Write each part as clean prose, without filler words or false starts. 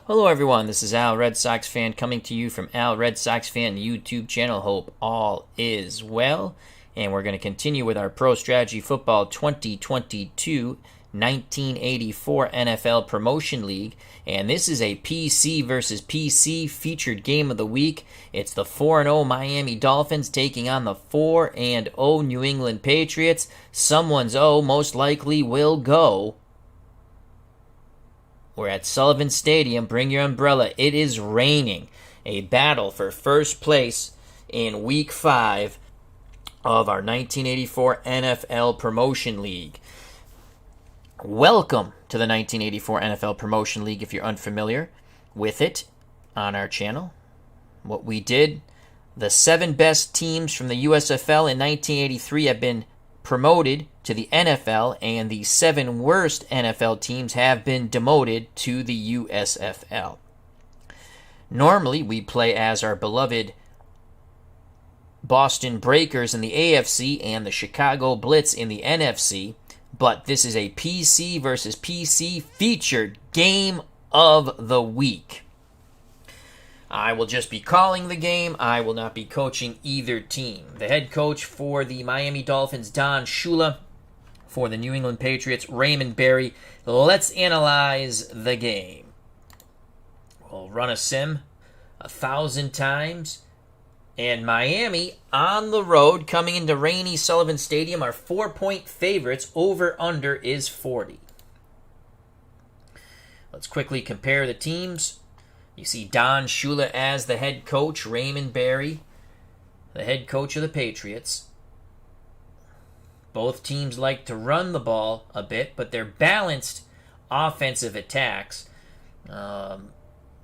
Hello everyone, this is Al RedSoxFan coming to you from Al RedSoxFan YouTube channel. Hope all is well. And we're going to continue with our Pro Strategy Football 2022 1984 NFL Promotion League. And this is a PC versus PC featured game of the week. It's the 4-0 Miami Dolphins taking on the 4-0 New England Patriots. Someone's O most likely will go. We're at Sullivan Stadium. Bring your umbrella. It is raining. A battle for first place in Week 5 of our 1984 NFL Promotion League. Welcome to the 1984 NFL Promotion League if you're unfamiliar with it on our channel. What we did, the 7 best teams from the USFL in 1983 have been promoted to the NFL, and the 7 worst NFL teams have been demoted to the USFL. Normally, we play as our beloved Boston Breakers in the AFC and the Chicago Blitz in the NFC, but this is a PC versus PC featured game of the week. I will just be calling the game. I will not be coaching either team. The head coach for the Miami Dolphins, Don Shula. For the New England Patriots, Raymond Berry. Let's analyze the game. We'll run a sim 1,000 times. And Miami on the road coming into rainy Sullivan Stadium are 4-point favorites. Over-under is 40. Let's quickly compare the teams. You see Don Shula as the head coach, Raymond Berry, the head coach of the Patriots. Both teams like to run the ball a bit, but they're balanced offensive attacks. And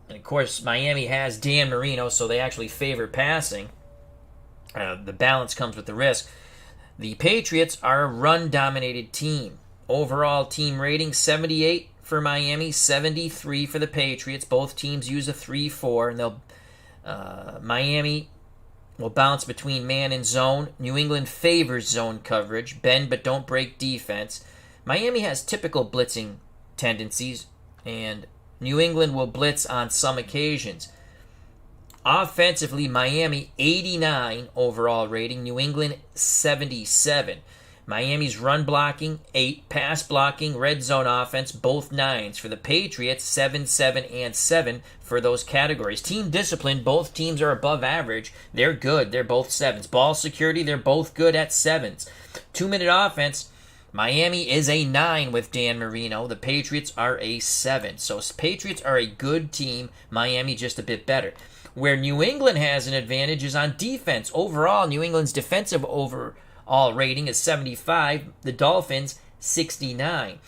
of course, Miami has Dan Marino, so they actually favor passing. The balance comes with the risk. The Patriots are a run-dominated team. Overall team rating, 78 for Miami, 73 for the Patriots. Both teams use a 3-4, and they'll Miami will bounce between man and zone. New England favors zone coverage, bend but don't break defense. Miami has typical blitzing tendencies, and New England will blitz on some occasions. Offensively, Miami 89 overall rating, New England 77. Miami's run blocking, 8. Pass blocking, red zone offense, both 9s. For the Patriots, 7, 7, and 7 for those categories. Team discipline, both teams are above average. They're good. They're both 7s. Ball security, they're both good at 7s. 2-minute offense, Miami is a 9 with Dan Marino. The Patriots are a 7. So Patriots are a good team. Miami just a bit better. Where New England has an advantage is on defense. Overall, New England's defensive all rating is 75. The Dolphins, 69.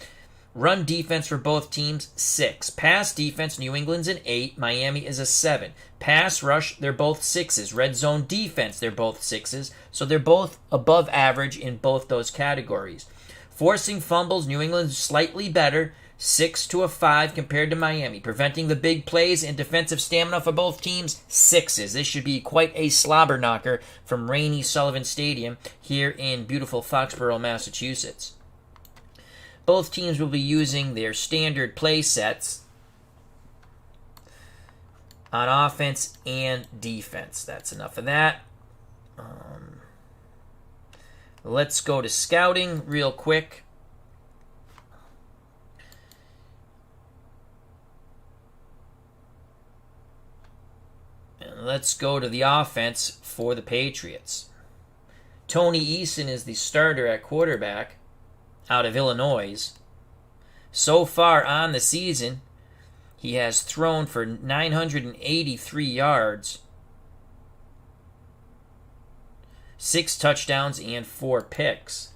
Run defense for both teams, 6. Pass defense, New England's an 8. Miami is a 7. Pass rush, they're both 6s. Red zone defense, they're both 6s. So they're both above average in both those categories. Forcing fumbles, New England's slightly better, 6 to a 5 compared to Miami. Preventing the big plays and defensive stamina for both teams, 6s. This should be quite a slobber knocker from rainy Sullivan Stadium here in beautiful Foxborough, Massachusetts. Both teams will be using their standard play sets on offense and defense. That's enough of that. Let's go to scouting real quick. Let's go to the offense for the Patriots. Tony Eason is the starter at quarterback out of Illinois. So far on the season, he has thrown for 983 yards, 6 touchdowns, and 4 picks.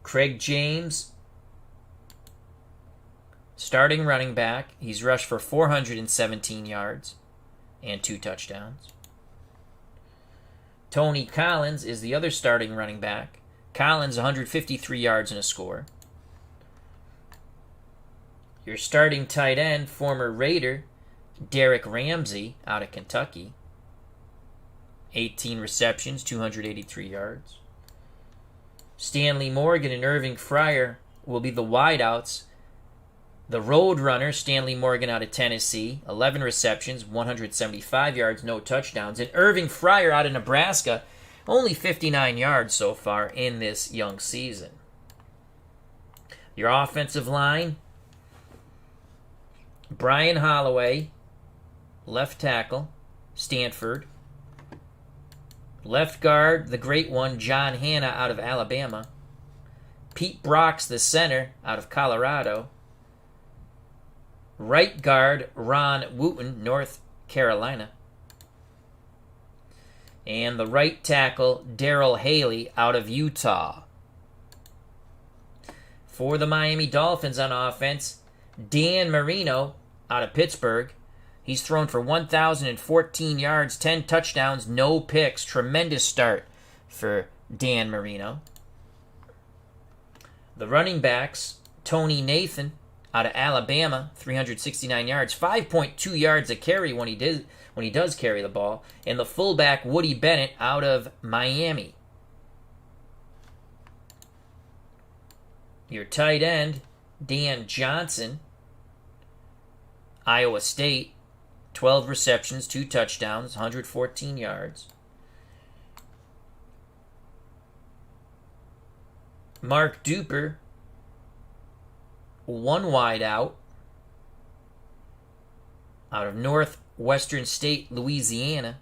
Craig James, starting running back. He's rushed for 417 yards and 2 touchdowns. Tony Collins is the other starting running back. Collins, 153 yards and a score. Your starting tight end, former Raider, Derek Ramsey, out of Kentucky. 18 receptions, 283 yards. Stanley Morgan and Irving Fryer will be the wideouts. The Roadrunner, Stanley Morgan out of Tennessee, 11 receptions, 175 yards, no touchdowns. And Irving Fryer out of Nebraska, only 59 yards so far in this young season. Your offensive line, Brian Holloway, left tackle, Stanford. Left guard, the great one, John Hanna out of Alabama. Pete Brox, the center, out of Colorado. Right guard, Ron Wooten, North Carolina. And the right tackle, Darrell Haley, out of Utah. For the Miami Dolphins on offense, Dan Marino, out of Pittsburgh. He's thrown for 1,014 yards, 10 touchdowns, no picks. Tremendous start for Dan Marino. The running backs, Tony Nathan out of Alabama, 369 yards, 5.2 yards a carry when he does carry the ball. And the fullback, Woody Bennett out of Miami. Your tight end, Dan Johnson, Iowa State, 12 receptions, 2 touchdowns, 114 yards. Mark Duper, 1 wide out of Northwestern State, Louisiana.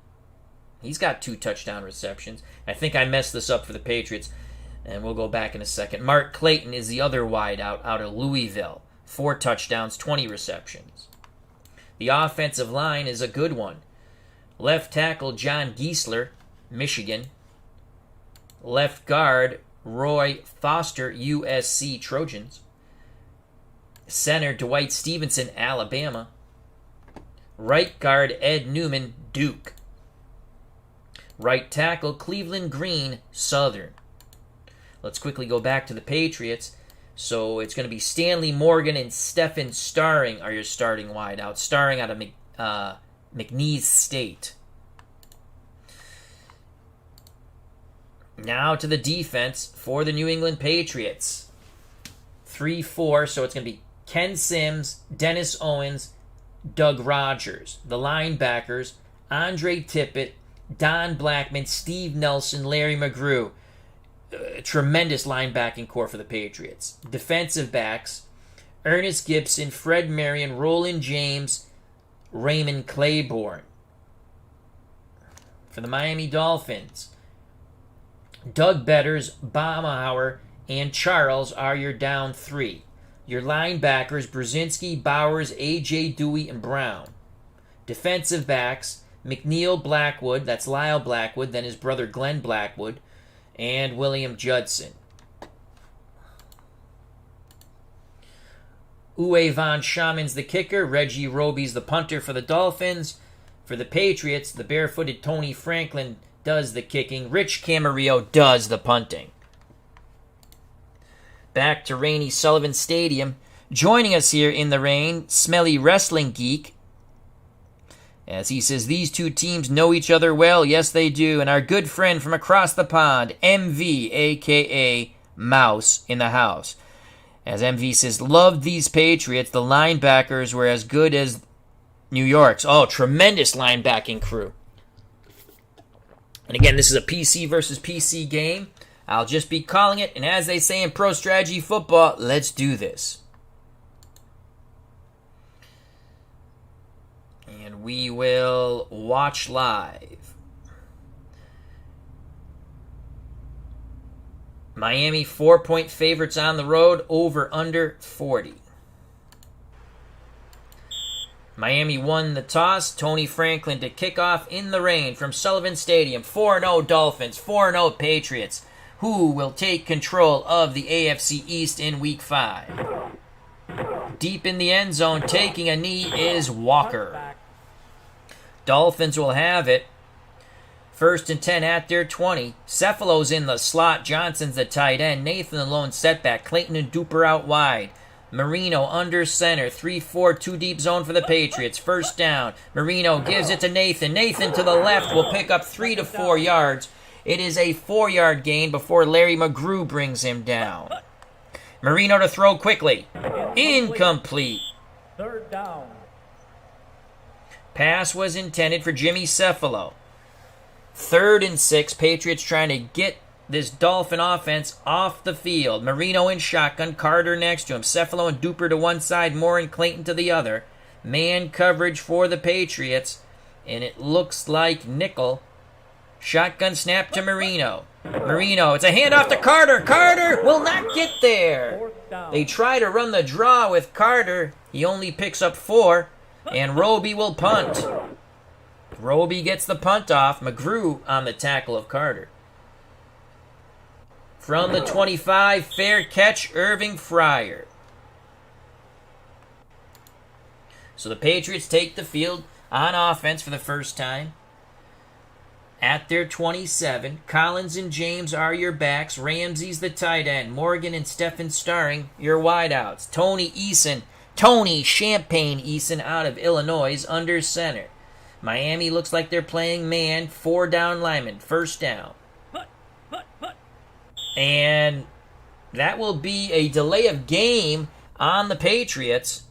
He's got 2 touchdown receptions. I think I messed this up for the Patriots, and we'll go back in a second. Mark Clayton is the other wide out of Louisville. 4 touchdowns, 20 receptions. The offensive line is a good one. Left tackle, John Giesler, Michigan. Left guard, Roy Foster, USC Trojans. Center, Dwight Stevenson, Alabama. Right guard, Ed Newman, Duke. Right tackle, Cleveland Green, Southern. Let's quickly go back to the Patriots. So it's going to be Stanley Morgan and Stephen Starring are your starting wideouts. Starring out of McNeese State. Now to the defense for the New England Patriots. 3-4, so it's going to be Ken Sims, Dennis Owens, Doug Rogers. The linebackers, Andre Tippett, Don Blackman, Steve Nelson, Larry McGrew. Tremendous linebacking core for the Patriots. Defensive backs, Ernest Gibson, Fred Marion, Roland James, Raymond Claiborne. For the Miami Dolphins, Doug Betters, Baumhauer, and Charles are your down 3. Your linebackers, Brzezinski, Bowers, A.J. Dewey, and Brown. Defensive backs, McNeil Blackwood, that's Lyle Blackwood, then his brother Glenn Blackwood, and William Judson. Uwe von Schaman's the kicker. Reggie Roby's the punter for the Dolphins. For the Patriots, the barefooted Tony Franklin does the kicking. Rich Camarillo does the punting. Back to rainy Sullivan Stadium. Joining us here in the rain, Smelly Wrestling Geek. As he says, these two teams know each other well. Yes, they do. And our good friend from across the pond, MV, a.k.a. Mouse, in the house. As MV says, loved these Patriots. The linebackers were as good as New York's. Oh, tremendous linebacking crew. And again, this is a PC versus PC game. I'll just be calling it. And as they say in Pro Strategy Football, let's do this. And we will watch live. Miami 4-point favorites on the road, over under 40. Miami won the toss. Tony Franklin to kick off in the rain from Sullivan Stadium. 4-0 Dolphins, 4-0 Patriots. Who will take control of the AFC East in Week 5? Deep in the end zone, taking a knee is Walker. Dolphins will have it. 1st and 10 at their 20. Cephalo's in the slot. Johnson's the tight end. Nathan the lone setback. Clayton and Duper out wide. Marino under center. 3-4, 2 deep zone for the Patriots. 1st down. Marino gives it to Nathan. Nathan to the left will pick up 3 to 4 yards. It is a 4-yard gain before Larry McGrew brings him down. Marino to throw quickly. Incomplete. Third down. Pass was intended for Jimmy Cephalo. 3rd and 6. Patriots trying to get this Dolphin offense off the field. Marino in shotgun. Carter next to him. Cephalo and Duper to one side. Moore and Clayton to the other. Man coverage for the Patriots. And it looks like nickel. Shotgun snap to Marino. Marino, it's a handoff to Carter. Carter will not get there. They try to run the draw with Carter. He only picks up 4. And Roby will punt. Roby gets the punt off. McGrew on the tackle of Carter. From the 25, fair catch, Irving Fryer. So the Patriots take the field on offense for the first time. At their 27, Collins and James are your backs. Ramsey's the tight end. Morgan and Stephen Starring, your wideouts. Tony Champagne Eason out of Illinois under center. Miami looks like they're playing man. 4 down linemen. First down. And that will be a delay of game on the Patriots.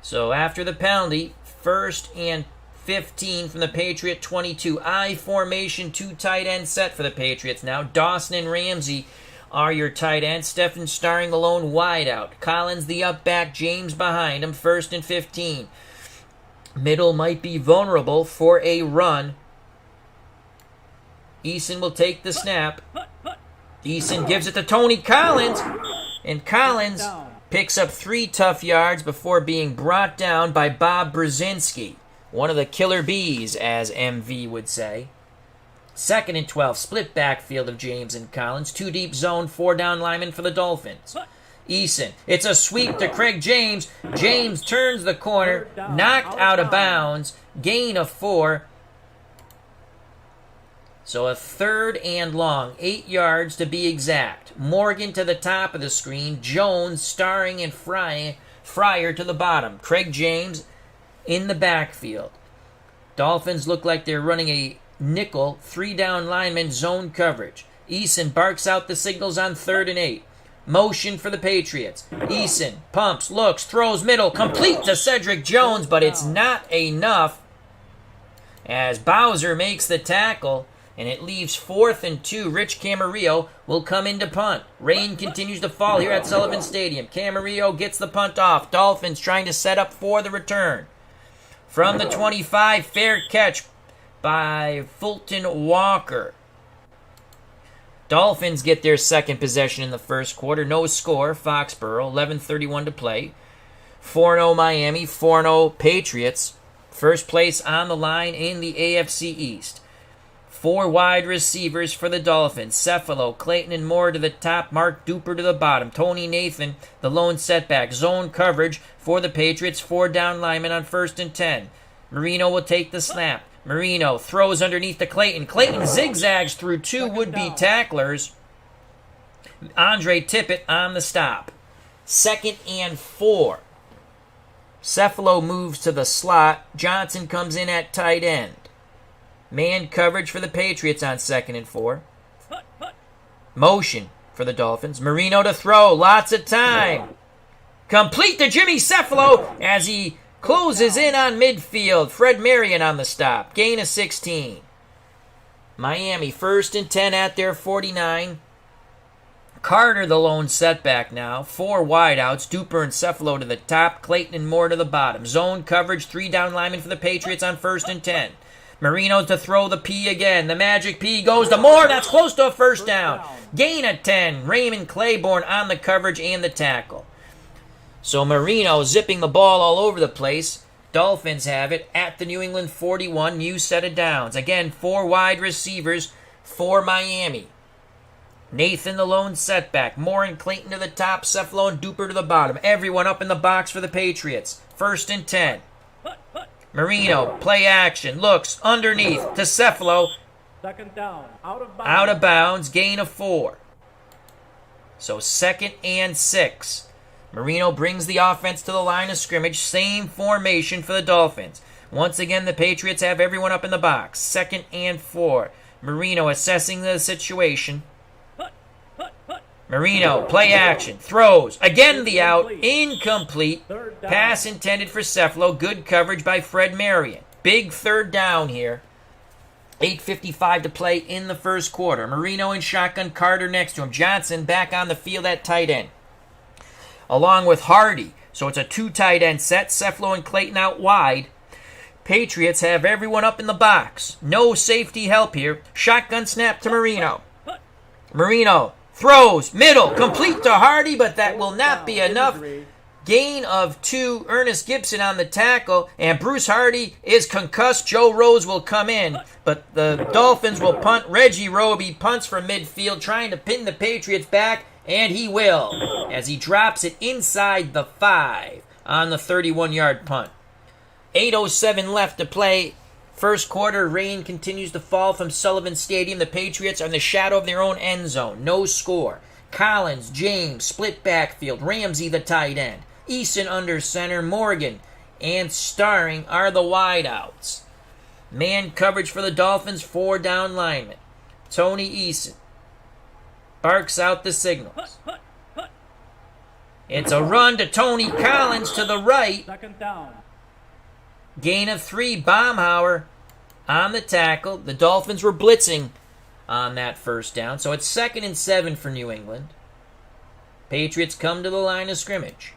So after the penalty, 1st and 15 from the Patriot 22. I formation, 2 tight end set for the Patriots now. Dawson and Ramsey are your tight ends. Stephen Starring the lone wide out. Collins the up back. James behind him. 1st and 15. Middle might be vulnerable for a run. Eason will take the snap. Eason gives it to Tony Collins. And Collins picks up 3 tough yards before being brought down by Bob Brzezinski. One of the killer bees, as MV would say. 2nd and 12, split backfield of James and Collins. 2 deep zone, 4 down linemen for the Dolphins. Eason, it's a sweep to Craig James. James turns the corner, knocked out of bounds, gain of 4. So a 3rd and long, 8 yards to be exact. Morgan to the top of the screen. Jones, Starring, and Fryer to the bottom. Craig James in the backfield. Dolphins look like they're running a nickel, 3 down linemen zone coverage. Eason barks out the signals on 3rd and 8. Motion for the Patriots. Eason pumps, looks, throws middle, complete to Cedric Jones, but it's not enough as Bowser makes the tackle, and it leaves 4th and 2. Rich Camarillo will come in to punt. Rain continues to fall here at Sullivan Stadium. Camarillo gets the punt off. Dolphins trying to set up for the return. From the 25, fair catch by Fulton Walker. Dolphins get their 2nd possession in the first quarter. No score, Foxborough, 11:31 to play. 4-0 Miami, 4-0 Patriots. First place on the line in the AFC East. 4 wide receivers for the Dolphins. Cephalo, Clayton, and Moore to the top. Mark Duper to the bottom. Tony Nathan, the lone setback. Zone coverage for the Patriots. 4 down linemen on 1st and 10. Marino will take the snap. Marino throws underneath to Clayton. Clayton zigzags through 2 would-be tacklers. Andre Tippett on the stop. 2nd and 4. Cephalo moves to the slot. Johnson comes in at tight end. Man coverage for the Patriots on 2nd and 4. Motion for the Dolphins. Marino to throw. Lots of time. Complete to Jimmy Cephalo as he closes in on midfield. Fred Marion on the stop. Gain of 16. Miami 1st and 10 at their 49. Carter the lone setback now. 4 wideouts. Duper and Cephalo to the top. Clayton and Moore to the bottom. Zone coverage. 3 down linemen for the Patriots on 1st and 10. Marino to throw the P again. The magic P goes to Moore. That's close to a first down. Gain of 10. Raymond Claiborne on the coverage and the tackle. So Marino zipping the ball all over the place. Dolphins have it at the New England 41. New set of downs. Again, 4 wide receivers for Miami. Nathan the lone setback. Moore and Clayton to the top. Cephalo and Duper to the bottom. Everyone up in the box for the Patriots. 1st and 10. Marino, play action, looks underneath to Cephalo. 2nd down, out of bounds. Out of bounds, gain of 4. So 2nd and 6. Marino brings the offense to the line of scrimmage. Same formation for the Dolphins. Once again, the Patriots have everyone up in the box. 2nd and 4. Marino assessing the situation. Marino, play action, throws. Again the out, incomplete. Pass intended for Cephalon. Good coverage by Fred Marion. Big third down here. 8:55 to play in the first quarter. Marino in shotgun, Carter next to him. Johnson back on the field at tight end, along with Hardy. So it's a 2 tight end set. Cephalon and Clayton out wide. Patriots have everyone up in the box. No safety help here. Shotgun snap to Marino. Marino throws, middle, complete to Hardy, but that will not be enough. Gain of 2. Ernest Gibson on the tackle, and Bruce Hardy is concussed. Joe Rose will come in, but the Dolphins will punt. Reggie Roby punts from midfield, trying to pin the Patriots back, and he will, as he drops it inside the 5 on the 31-yard punt. 8:07 left to play. First quarter, rain continues to fall from Sullivan Stadium. The Patriots are in the shadow of their own end zone. No score. Collins, James, split backfield. Ramsey, the tight end. Eason under center. Morgan and Starring are the wideouts. Man coverage for the Dolphins, 4 down linemen. Tony Eason barks out the signals. It's a run to Tony Collins to the right. Second down. Gain of 3, Baumhauer on the tackle. The Dolphins were blitzing on that first down, so it's 2nd and 7 for New England. Patriots come to the line of scrimmage.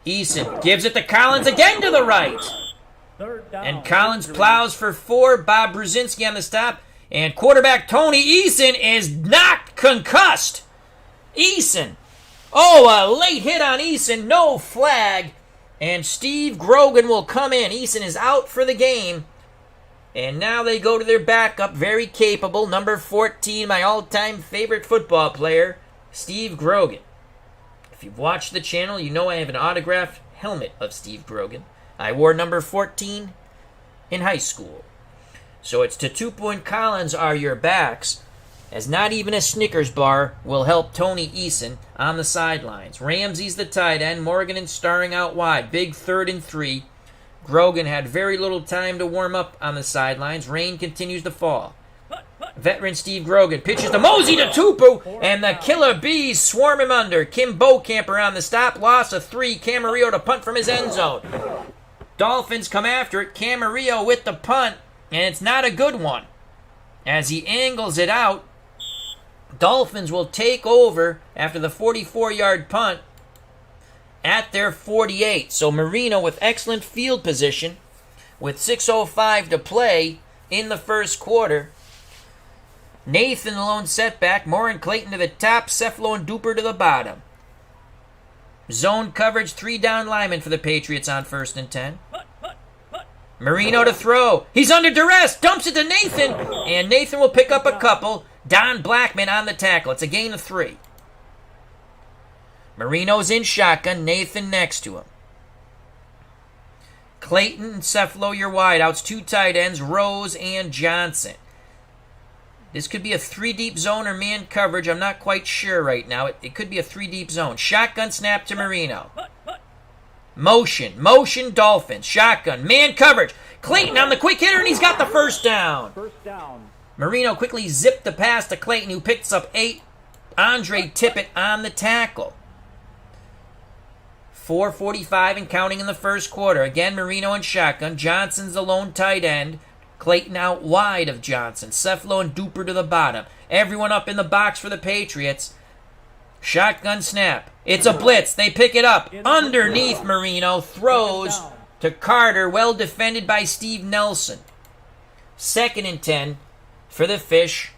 Eason gives it to Collins again to the right. Third down. And Collins plows for 4. Bob Brzezinski on the stop. And quarterback Tony Eason is not concussed. Eason. Oh, a late hit on Eason. No flag. And Steve Grogan will come in. Eason is out for the game. And now they go to their backup, very capable, number 14, my all-time favorite football player, Steve Grogan. If you've watched the channel, you know I have an autographed helmet of Steve Grogan. I wore number 14 in high school. So it's Tatupu and Collins are your backs, as not even a Snickers bar will help Tony Eason on the sidelines. Ramsey's the tight end. Morgan and Starring out wide. Big 3rd and 3. Grogan had very little time to warm up on the sidelines. Rain continues to fall. Veteran Steve Grogan pitches to Mosey to Tupu, and the Killer Bees swarm him under. Kim Bocamper on the stop. Loss of 3. Camarillo to punt from his end zone. Dolphins come after it. Camarillo with the punt, and it's not a good one. As he angles it out, Dolphins will take over after the 44-yard punt at their 48. So Marino with excellent field position with 6:05 to play in the first quarter. Nathan the lone setback. Moore and Clayton to the top. Cephalon and Duper to the bottom. Zone coverage, 3 down linemen for the Patriots on 1st and 10. Marino to throw. He's under duress. Dumps it to Nathan. And Nathan will pick up a couple. Don Blackman on the tackle. It's a gain of 3. Marino's in shotgun. Nathan next to him. Clayton and Cephalon, your wideouts. 2 tight ends, Rose and Johnson. This could be a 3-deep zone or man coverage. I'm not quite sure right now. It could be a 3-deep zone. Shotgun snap to Marino. Motion, Dolphins. Shotgun, man coverage. Clayton on the quick hitter, and he's got the first down. First down. Marino quickly zipped the pass to Clayton, who picks up 8. Andre Tippett on the tackle. 4:45 and counting in the first quarter. Again, Marino and shotgun. Johnson's the lone tight end. Clayton out wide of Johnson. Cephalon and Duper to the bottom. Everyone up in the box for the Patriots. Shotgun snap. It's a blitz. They pick it up. Underneath Marino. Throws to Carter. Well defended by Steve Nelson. 2nd and 10 for the Fish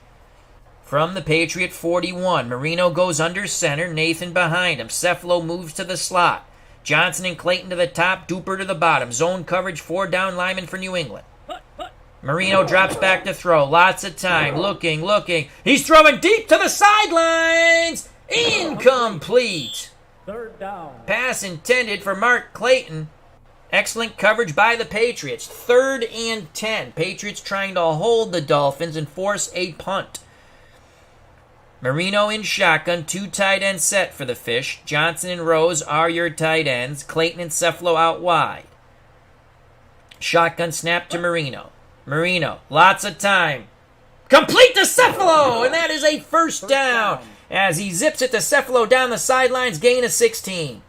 from the Patriot 41. Marino goes under center. Nathan behind him. Cephalon moves to the slot. Johnson and Clayton to the top. Duper to the bottom. Zone coverage. 4 down linemen for New England. Marino drops back to throw. Lots of time. Looking. He's throwing deep to the sidelines. Incomplete. Third down. Pass intended for Mark Clayton. Excellent coverage by the Patriots. 3rd and 10. Patriots trying to hold the Dolphins and force a punt. Marino in shotgun. 2 tight end set for the Fish. Johnson and Rose are your tight ends. Clayton and Cephalon out wide. Shotgun snap to Marino. Lots of time. Complete to Cephalon, and that is a first down. as he zips it to Cephalo down the sidelines, gain of 16.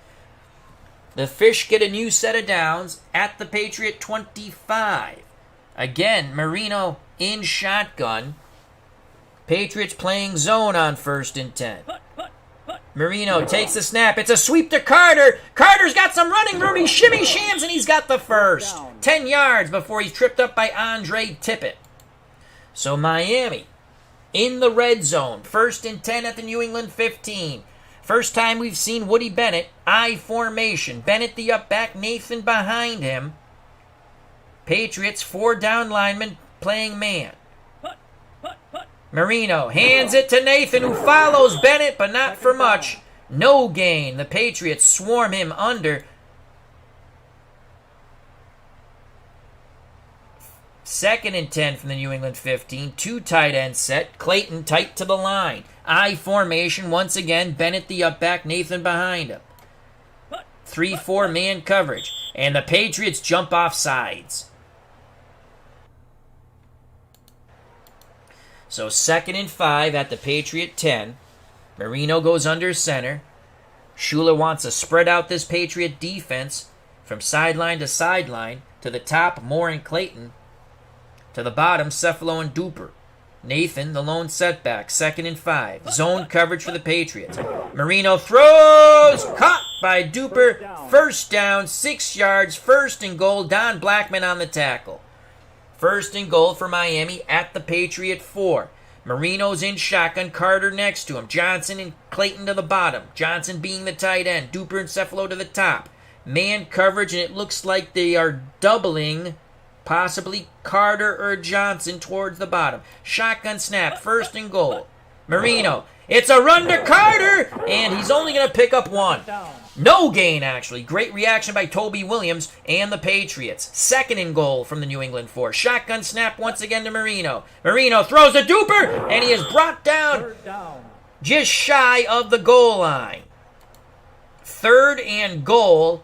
The Fish get a new set of downs at the Patriot 25. Again, Marino in shotgun. Patriots playing zone on 1st and 10. Marino takes the snap. It's a sweep to Carter. Carter's got some running room. He shimmy shams, and he's got the first. 10 yards before he's tripped up by Andre Tippett. So Miami in the red zone. 1st and 10 at the New England 15. First time we've seen Woody Bennett. I formation. Bennett the up back. Nathan behind him. Patriots 4 down linemen playing man. Marino hands it to Nathan, who follows Bennett, but not for much. No gain. The Patriots swarm him under. 2nd and 10 from the New England 15. 2 tight end set. Clayton tight to the line. I formation once again. Bennett the up back. Nathan behind him. 3-4 man coverage. And the Patriots jump off sides. So 2nd and 5 at the Patriot 10. Marino goes under center. Schuler wants to spread out this Patriot defense from sideline to sideline. To the top, Moore and Clayton. To the bottom, Cephalo and Duper. Nathan, the lone setback, 2nd and 5. Zone coverage for the Patriots. Marino throws, caught by Duper. 1st down, 6 yards, 1st and goal. Don Blackman on the tackle. 1st and goal for Miami at the Patriot 4. Marino's in shotgun, Carter next to him. Johnson and Clayton to the bottom. Johnson being the tight end. Duper and Cephalo to the top. Man coverage, and it looks like they are doubling possibly Carter or Johnson towards the bottom. Shotgun snap, 1st and goal. Marino, it's a run to Carter, and he's only going to pick up 1. No gain, actually. Great reaction by Toby Williams and the Patriots. 2nd and goal from the New England 4. Shotgun snap once again to Marino. Marino throws a Duper, and he is brought down just shy of the goal line. 3rd and goal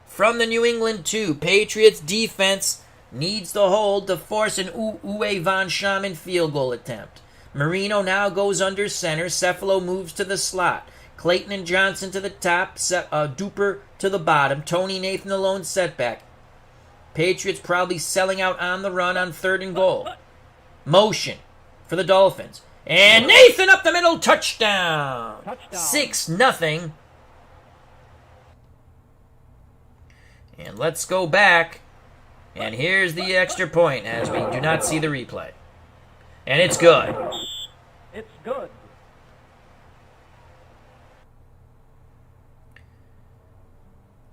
from the New England 2. Patriots defense needs the hold to force an Uwe von Schamann field goal attempt. Marino now goes under center. Cephalo moves to the slot. Clayton and Johnson to the top. Duper to the bottom. Tony Nathan the lone setback. Patriots probably selling out on the run on 3rd and goal. Motion for the Dolphins. And Nathan up the middle. Touchdown. 6-0. And let's go back. And here's the extra point as we do not see the replay. And it's good. It's good.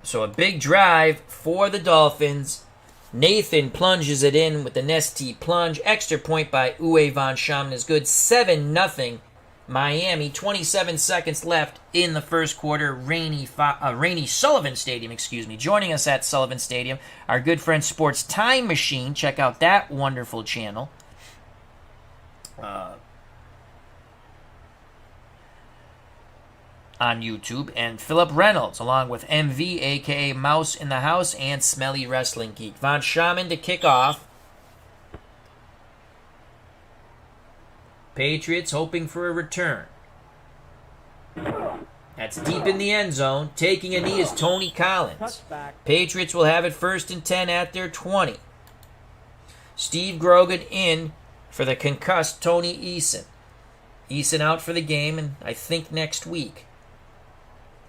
So a big drive for the Dolphins. Nathan plunges it in with the Nesty plunge. Extra point by Uwe von Schamann is good. 7-0 Miami. 27 seconds left in the first quarter. Rainy Sullivan Stadium, Joining us at Sullivan Stadium, our good friend Sports Time Machine. Check out that wonderful channel. On YouTube, and Philip Reynolds, along with MV, a.k.a. Mouse in the House, and Smelly Wrestling Geek. Von Schamann to kick off. Patriots hoping for a return. That's deep in the end zone. Taking a knee is Tony Collins. Patriots will have it 1st and 10 at their 20. Steve Grogan in for the concussed Tony Eason. Eason out for the game, and I think next week.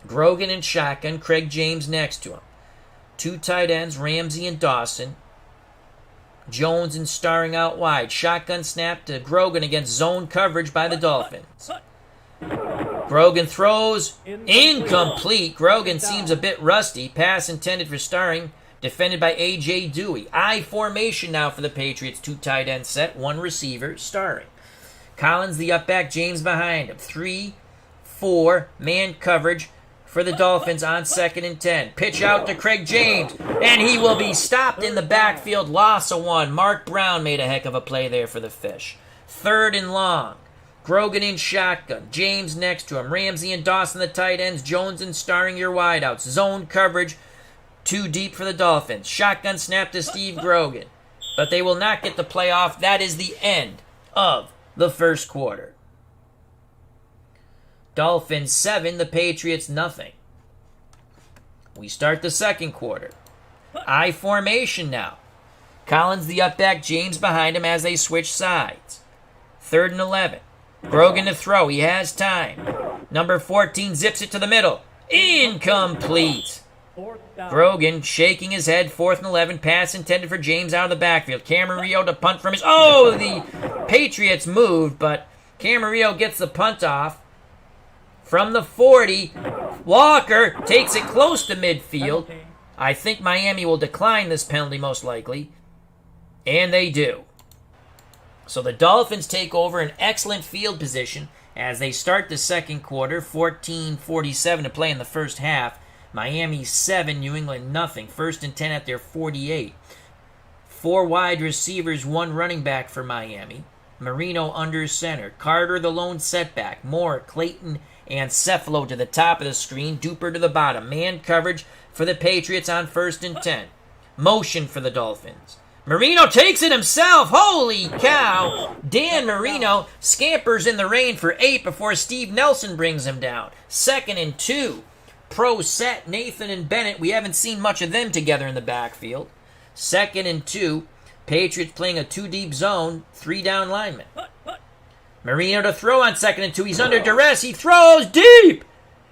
Grogan in shotgun, Craig James next to him. 2 tight ends, Ramsey and Dawson. Jones and starring out wide. Shotgun snap to Grogan against zone coverage by the Dolphins. Grogan throws. Incomplete. Grogan seems a bit rusty. Pass intended for starring. Defended by A.J. Dewey. I formation now for the Patriots. 2 tight end set. 1 receiver starring. Collins the up back. James behind him. 3-4 man coverage for the Dolphins on 2nd and 10. Pitch out to Craig James, and he will be stopped in the backfield. Loss of 1. Mark Brown made a heck of a play there for the Fish. 3rd and long. Grogan in shotgun. James next to him. Ramsey and Dawson the tight ends. Jones and starring your wideouts. Zone coverage. 2 deep for the Dolphins. Shotgun snap to Steve Grogan. But they will not get the play off. That is the end of the first quarter. Dolphins 7, the Patriots nothing. We start the second quarter. I formation now. Collins the up back, James behind him as they switch sides. 3rd and 11. Grogan to throw. He has time. Number 14 zips it to the middle. Incomplete. Grogan shaking his head. 4th and 11. Pass intended for James out of the backfield. Camarillo to punt from his... Oh, the Patriots moved, but Camarillo gets the punt off. From the 40, Walker takes it close to midfield. I think Miami will decline this penalty most likely. And they do. So the Dolphins take over an excellent field position as they start the second quarter. 14:47 to play in the first half. Miami 7, New England nothing. 1st and 10 at their 48. 4 wide receivers, 1 running back for Miami. Marino under center. Carter the lone setback. Moore, Clayton, and Cephalo to the top of the screen. Duper to the bottom. Man coverage for the Patriots on 1st and 10. Motion for the Dolphins. Marino takes it himself. Holy cow. Dan Marino scampers in the rain for 8 before Steve Nelson brings him down. 2nd and 2. Pro set Nathan and Bennett. We haven't seen much of them together in the backfield. 2nd and 2. Patriots playing a 2-deep zone. 3 down linemen. Marino to throw on 2nd and 2. He's under duress. He throws deep.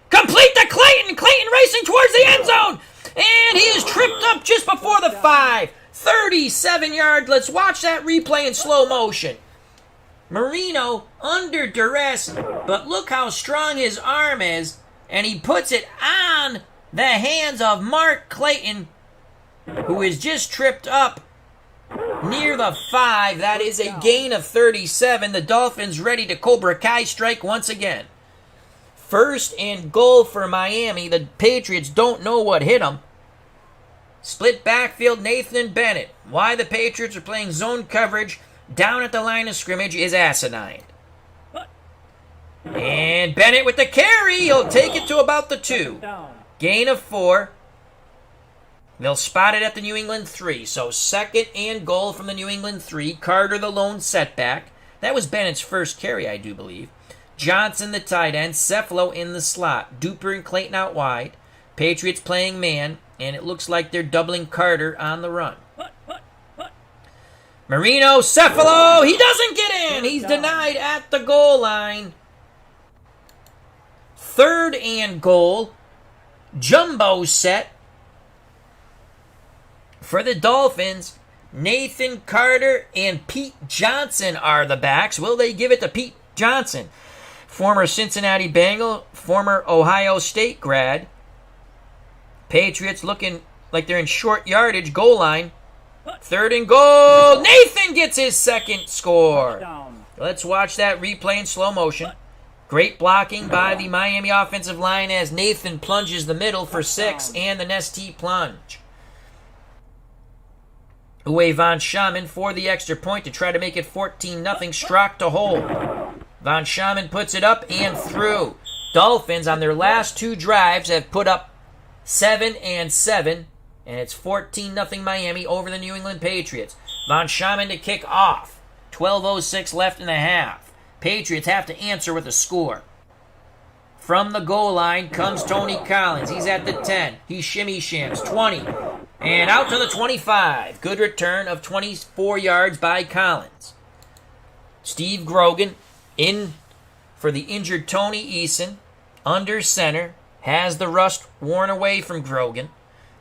Complete to Clayton. Clayton racing towards the end zone. And he is tripped up just before the 5. 37 yards. Let's watch that replay in slow motion. Marino under duress, but look how strong his arm is, and he puts it on the hands of Mark Clayton, who is just tripped up near the 5. That is a gain of 37. The Dolphins ready to Cobra Kai strike once again. 1st and goal for Miami. The Patriots don't know what hit them. Split backfield, Nathan and Bennett. Why the Patriots are playing zone coverage down at the line of scrimmage is asinine. And Bennett with the carry. He'll take it to about the 2. Gain of 4. They'll spot it at the New England 3. So 2nd and goal from the New England 3. Carter the lone setback. That was Bennett's first carry, I do believe. Johnson the tight end. Cephalo in the slot. Duper and Clayton out wide. Patriots playing man. And it looks like they're doubling Carter on the run. Marino, Cephalo, he doesn't get in. He's denied at the goal line. 3rd and goal. Jumbo set for the Dolphins. Nathan Carter and Pete Johnson are the backs. Will they give it to Pete Johnson? Former Cincinnati Bengal, former Ohio State grad. Patriots looking like they're in short yardage, goal line. 3rd and goal. Nathan gets his 2nd score. Let's watch that replay in slow motion. Great blocking by the Miami offensive line as Nathan plunges the middle for 6 and the Nestea plunge. Uwe Von Schamen for the extra point to try to make it 14-0. Strock to hold. Von Schamen puts it up and through. Dolphins on their last 2 drives have put up 7 and 7, and it's 14-0 Miami over the New England Patriots. Von Schamen to kick off. 12:06 left in the half. Patriots have to answer with a score. From the goal line comes Tony Collins. He's at the 10. He shimmy shams. 20. And out to the 25. Good return of 24 yards by Collins. Steve Grogan in for the injured Tony Eason. Under center. Has the rust worn away from Grogan.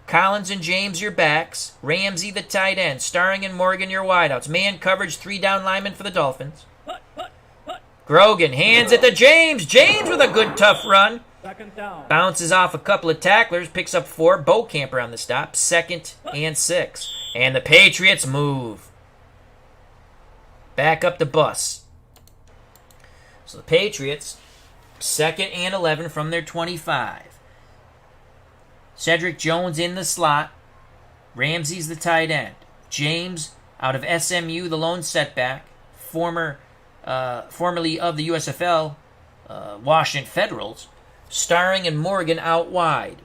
Collins and James your backs. Ramsey the tight end. Starring and Morgan your wideouts. Man coverage, 3 down linemen for the Dolphins. Grogan hands it to James. James with a good tough run. Bounces off a couple of tacklers. Picks up 4. Bowcamper on the stop. 2nd and 6. And the Patriots move. Back up the bus. So the Patriots, 2nd and 11 from their 25. Cedric Jones in the slot. Ramsey's the tight end. James out of SMU, the lone setback. Formerly of the USFL, Washington Federals. Starring and Morgan out wide.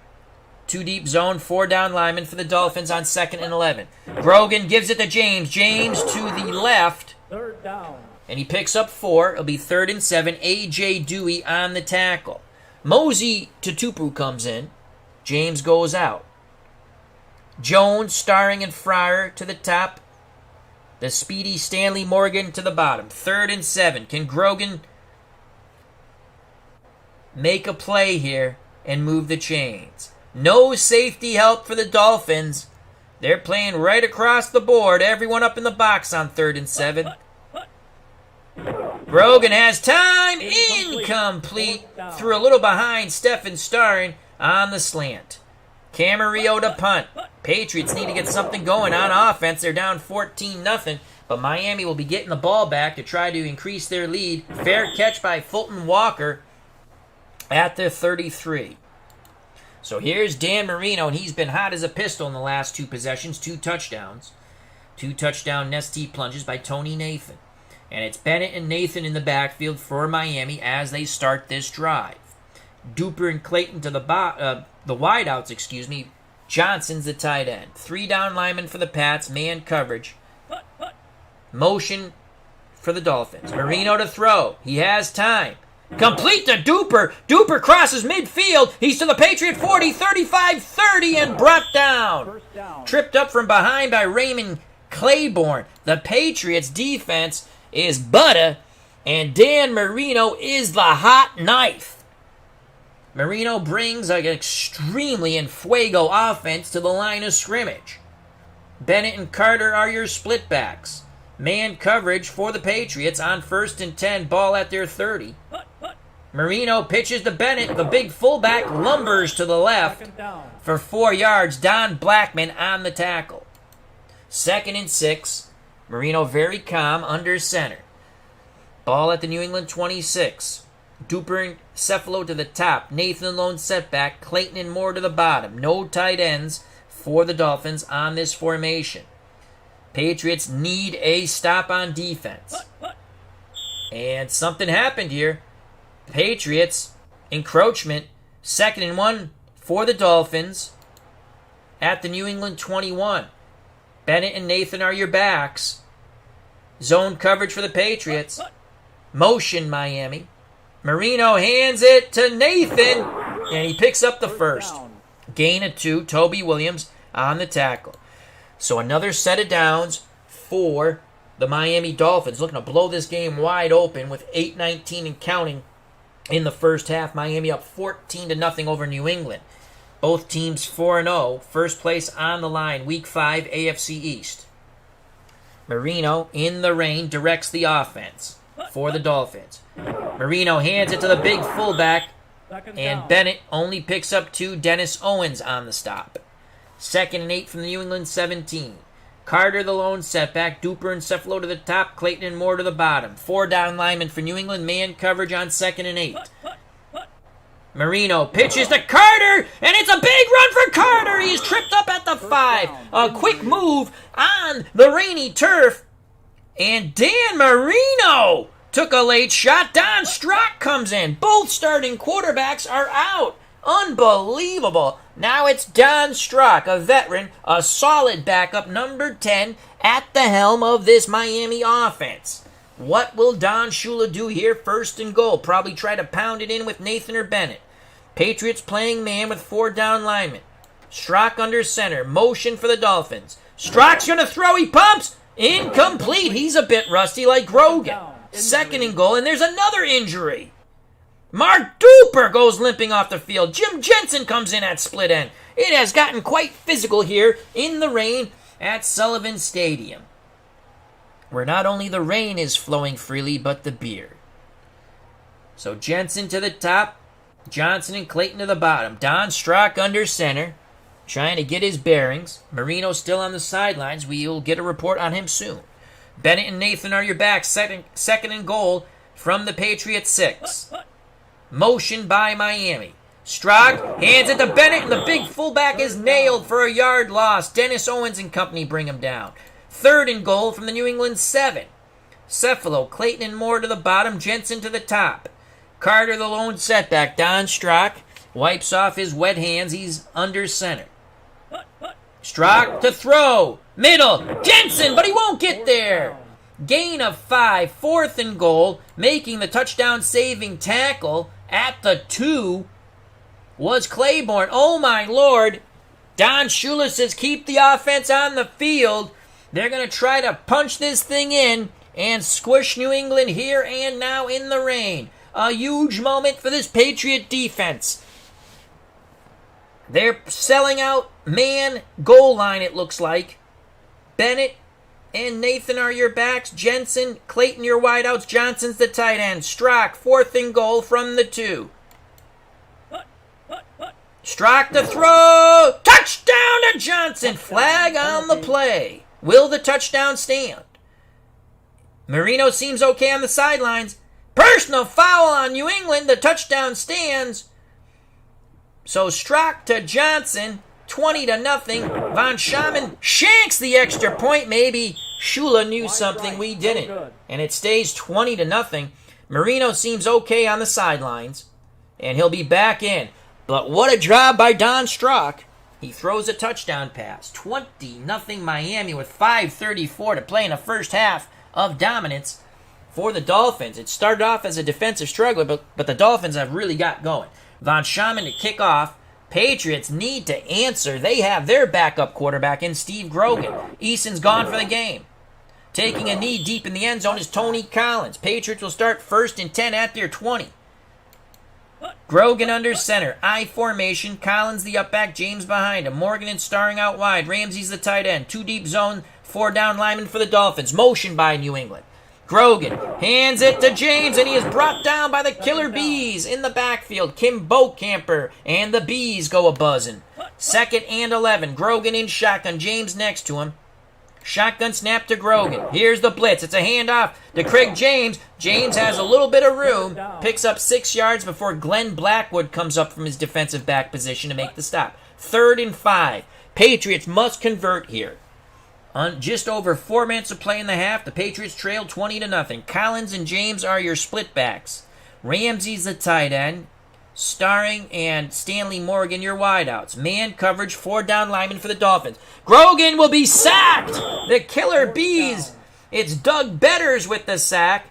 2 deep zone, 4 down linemen for the Dolphins on 2nd and 11. Grogan gives it to James. James to the left. 3rd down. and he picks up 4. It'll be 3rd and 7. A.J. Dewey on the tackle. Mosey to Tupu comes in. James goes out. Jones, Starring, and Fryer to the top. The speedy Stanley Morgan to the bottom. 3rd and 7. Can Grogan make a play here and move the chains? No safety help for the Dolphins. They're playing right across the board. Everyone up in the box on 3rd and 7. Grogan has time. Incomplete. Threw a little behind Stephen Starring on the slant. Camarillo to punt. Patriots need to get something going on offense. They're down 14-0, but Miami will be getting the ball back to try to increase their lead. Fair catch by Fulton Walker at the 33. So here's Dan Marino, and he's been hot as a pistol in the last 2 possessions, 2 touchdowns. 2 touchdown Nestea plunges by Tony Nathan. And it's Bennett and Nathan in the backfield for Miami as they start this drive. Duper and Clayton to the wideouts, Johnson's the tight end. 3 down linemen for the Pats, man coverage. Motion for the Dolphins. Marino to throw. He has time. Complete to Duper. Duper crosses midfield. He's to the Patriot 40, 35, 30, and brought down. Tripped up from behind by Raymond Claiborne. The Patriots defense is butter, and Dan Marino is the hot knife. Marino brings an extremely en fuego offense to the line of scrimmage. Bennett and Carter are your split backs. Man coverage for the Patriots on 1st and 10, ball at their 30. Marino pitches to Bennett. The big fullback lumbers to the left for 4 yards. Don Blackman on the tackle. 2nd and 6. Marino very calm under center. Ball at the New England 26. Duper and Cephalo to the top. Nathan lone setback. Clayton and Moore to the bottom. No tight ends for the Dolphins on this formation. Patriots need a stop on defense. And something happened here. Patriots, encroachment, 2nd and 1 for the Dolphins at the New England 21. Bennett and Nathan are your backs. Zone coverage for the Patriots. Motion Miami. Marino hands it to Nathan, and he picks up the first. Gain of 2, Toby Williams on the tackle. So another set of downs for the Miami Dolphins, looking to blow this game wide open with 8:19 and counting in the first half. Miami up 14-0 over New England. Both teams 4-0. First place on the line, Week 5, AFC East. Marino, in the rain, directs the offense for the Dolphins. Marino hands it to the big fullback, and Bennett only picks up 2. Dennis Owens on the stop. 2nd and 8 from the New England 17. Carter the lone setback. Duper and Cephalo to the top. Clayton and Moore to the bottom. 4 down linemen for New England. Man coverage on 2nd and 8. Marino pitches to Carter, and it's a big run for Carter. He's tripped up at the 5. A quick move on the rainy turf. And Dan Marino took a late shot. Don Strock comes in. Both starting quarterbacks are out. Unbelievable. Now it's Don Strock, a veteran, a solid backup, number 10, at the helm of this Miami offense. What will Don Shula do here? 1st and goal. Probably try to pound it in with Nathan or Bennett. Patriots playing man with 4 down linemen. Strock under center. Motion for the Dolphins. Strock's going to throw. He pumps. Incomplete. He's a bit rusty like Grogan. 2nd and goal, and there's another injury. Mark Duper goes limping off the field. Jim Jensen comes in at split end. It has gotten quite physical here in the rain at Sullivan Stadium, where not only the rain is flowing freely, but the beer. So Jensen to the top, Johnson and Clayton to the bottom. Don Strock under center, trying to get his bearings. Marino still on the sidelines. We will get a report on him soon. Bennett and Nathan are your backs. 2nd and goal from the Patriots 6. Motion by Miami. Strock hands it to Bennett, and the big fullback is nailed for a yard loss. Dennis Owens and company bring him down. 3rd and goal from the New England 7. Cephalo, Clayton and Moore to the bottom, Jensen to the top. Carter the lone setback. Don Strock wipes off his wet hands. He's under center. Strock to throw. Middle. Jensen, but he won't get there. Gain of 5, 4th and goal, making the touchdown-saving tackle at the 2 was Claiborne. Oh, my Lord. Don Shula says keep the offense on the field. They're going to try to punch this thing in and squish New England here and now in the rain. A huge moment for this Patriot defense. They're selling out man goal line, it looks like. Bennett and Nathan are your backs. Jensen, Clayton, your wideouts. Johnson's the tight end. Strock, 4th and goal from the 2. Strock to throw. Touchdown to Johnson. Flag on the play. Will the touchdown stand? Marino seems okay on the sidelines. Personal foul on New England. The touchdown stands. So Strock to Johnson. 20-0. Von Schaman shanks the extra point. Maybe Shula knew something we didn't. And it stays 20-0. Marino seems okay on the sidelines. And he'll be back in. But what a job by Don Strock. He throws a touchdown pass. 20-0 Miami with 5:34 to play in the first half of dominance for the Dolphins. It started off as a defensive struggle, but the Dolphins have really got going. Von Schaman to kick off. Patriots need to answer. They have their backup quarterback in Steve Grogan. Eason's gone for the game. Taking a knee deep in the end zone is Tony Collins. Patriots will start 1st and 10 at their 20. Grogan under center. I formation. Collins the up back. James behind him. Morgan and Starring out wide. Ramsey's the tight end. 2 deep zone. 4 down linemen for the Dolphins. Motion by New England. Grogan hands it to James, and he is brought down by the Killer Bees in the backfield. Kim Boatcamper and the Bees go a-buzzing. 2nd and 11. Grogan in shotgun. James next to him. Shotgun snap to Grogan. Here's the blitz. It's a handoff to Craig James. James has a little bit of room. Picks up 6 yards before Glenn Blackwood comes up from his defensive back position to make the stop. 3rd and 5. Patriots must convert here. On just over 4 minutes of play in the half, the Patriots trail 20-0. Collins and James are your split backs. Ramsey's the tight end. Starring and Stanley Morgan, your wideouts. Man coverage, 4 down linemen for the Dolphins. Grogan will be sacked. The Killer Bees. It's Doug Betters with the sack.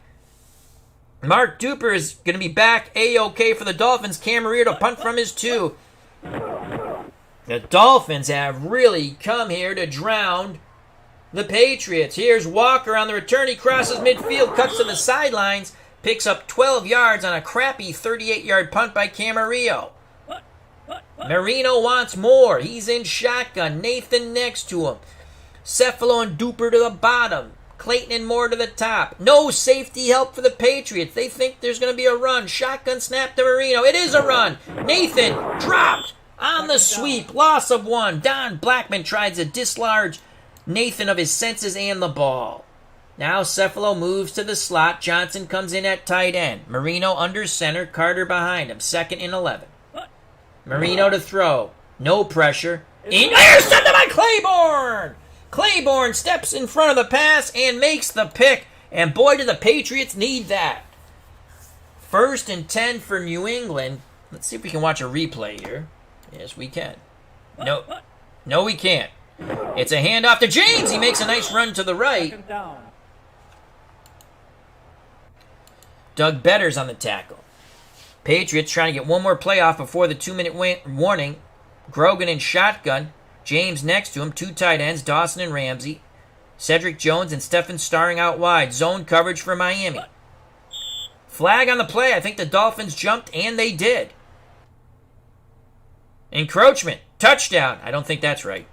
Mark Duper is going to be back A-OK for the Dolphins. Camarillo to punt from his 2. The Dolphins have really come here to drown the Patriots. Here's Walker on the return. He crosses midfield, cuts to the sidelines, picks up 12 yards on a crappy 38-yard punt by Camarillo. Marino wants more. He's in shotgun. Nathan next to him. Cephalo and Duper to the bottom. Clayton and Moore to the top. No safety help for the Patriots. They think there's going to be a run. Shotgun snap to Marino. It is a run. Nathan dropped on the sweep. Loss of 1. Don Blackman tries to dislodge Nathan of his senses and the ball. Now Cephalo moves to the slot. Johnson comes in at tight end. Marino under center. Carter behind him. 2nd and 11. Marino to throw. No pressure. Intercepted by Claiborne! Claiborne steps in front of the pass and makes the pick. And boy, do the Patriots need that. 1st and 10 for New England. Let's see if we can watch a replay here. Yes, we can. No, we can't. It's a handoff to James. He makes a nice run to the right. Doug Betters on the tackle. Patriots trying to get one more play off before the 2-minute warning. Grogan in shotgun. James next to him. 2 tight ends, Dawson and Ramsey. Cedric Jones and Stephen Starring out wide. Zone coverage for Miami. Flag on the play. I think the Dolphins jumped, and they did. Encroachment. Touchdown. I don't think that's right.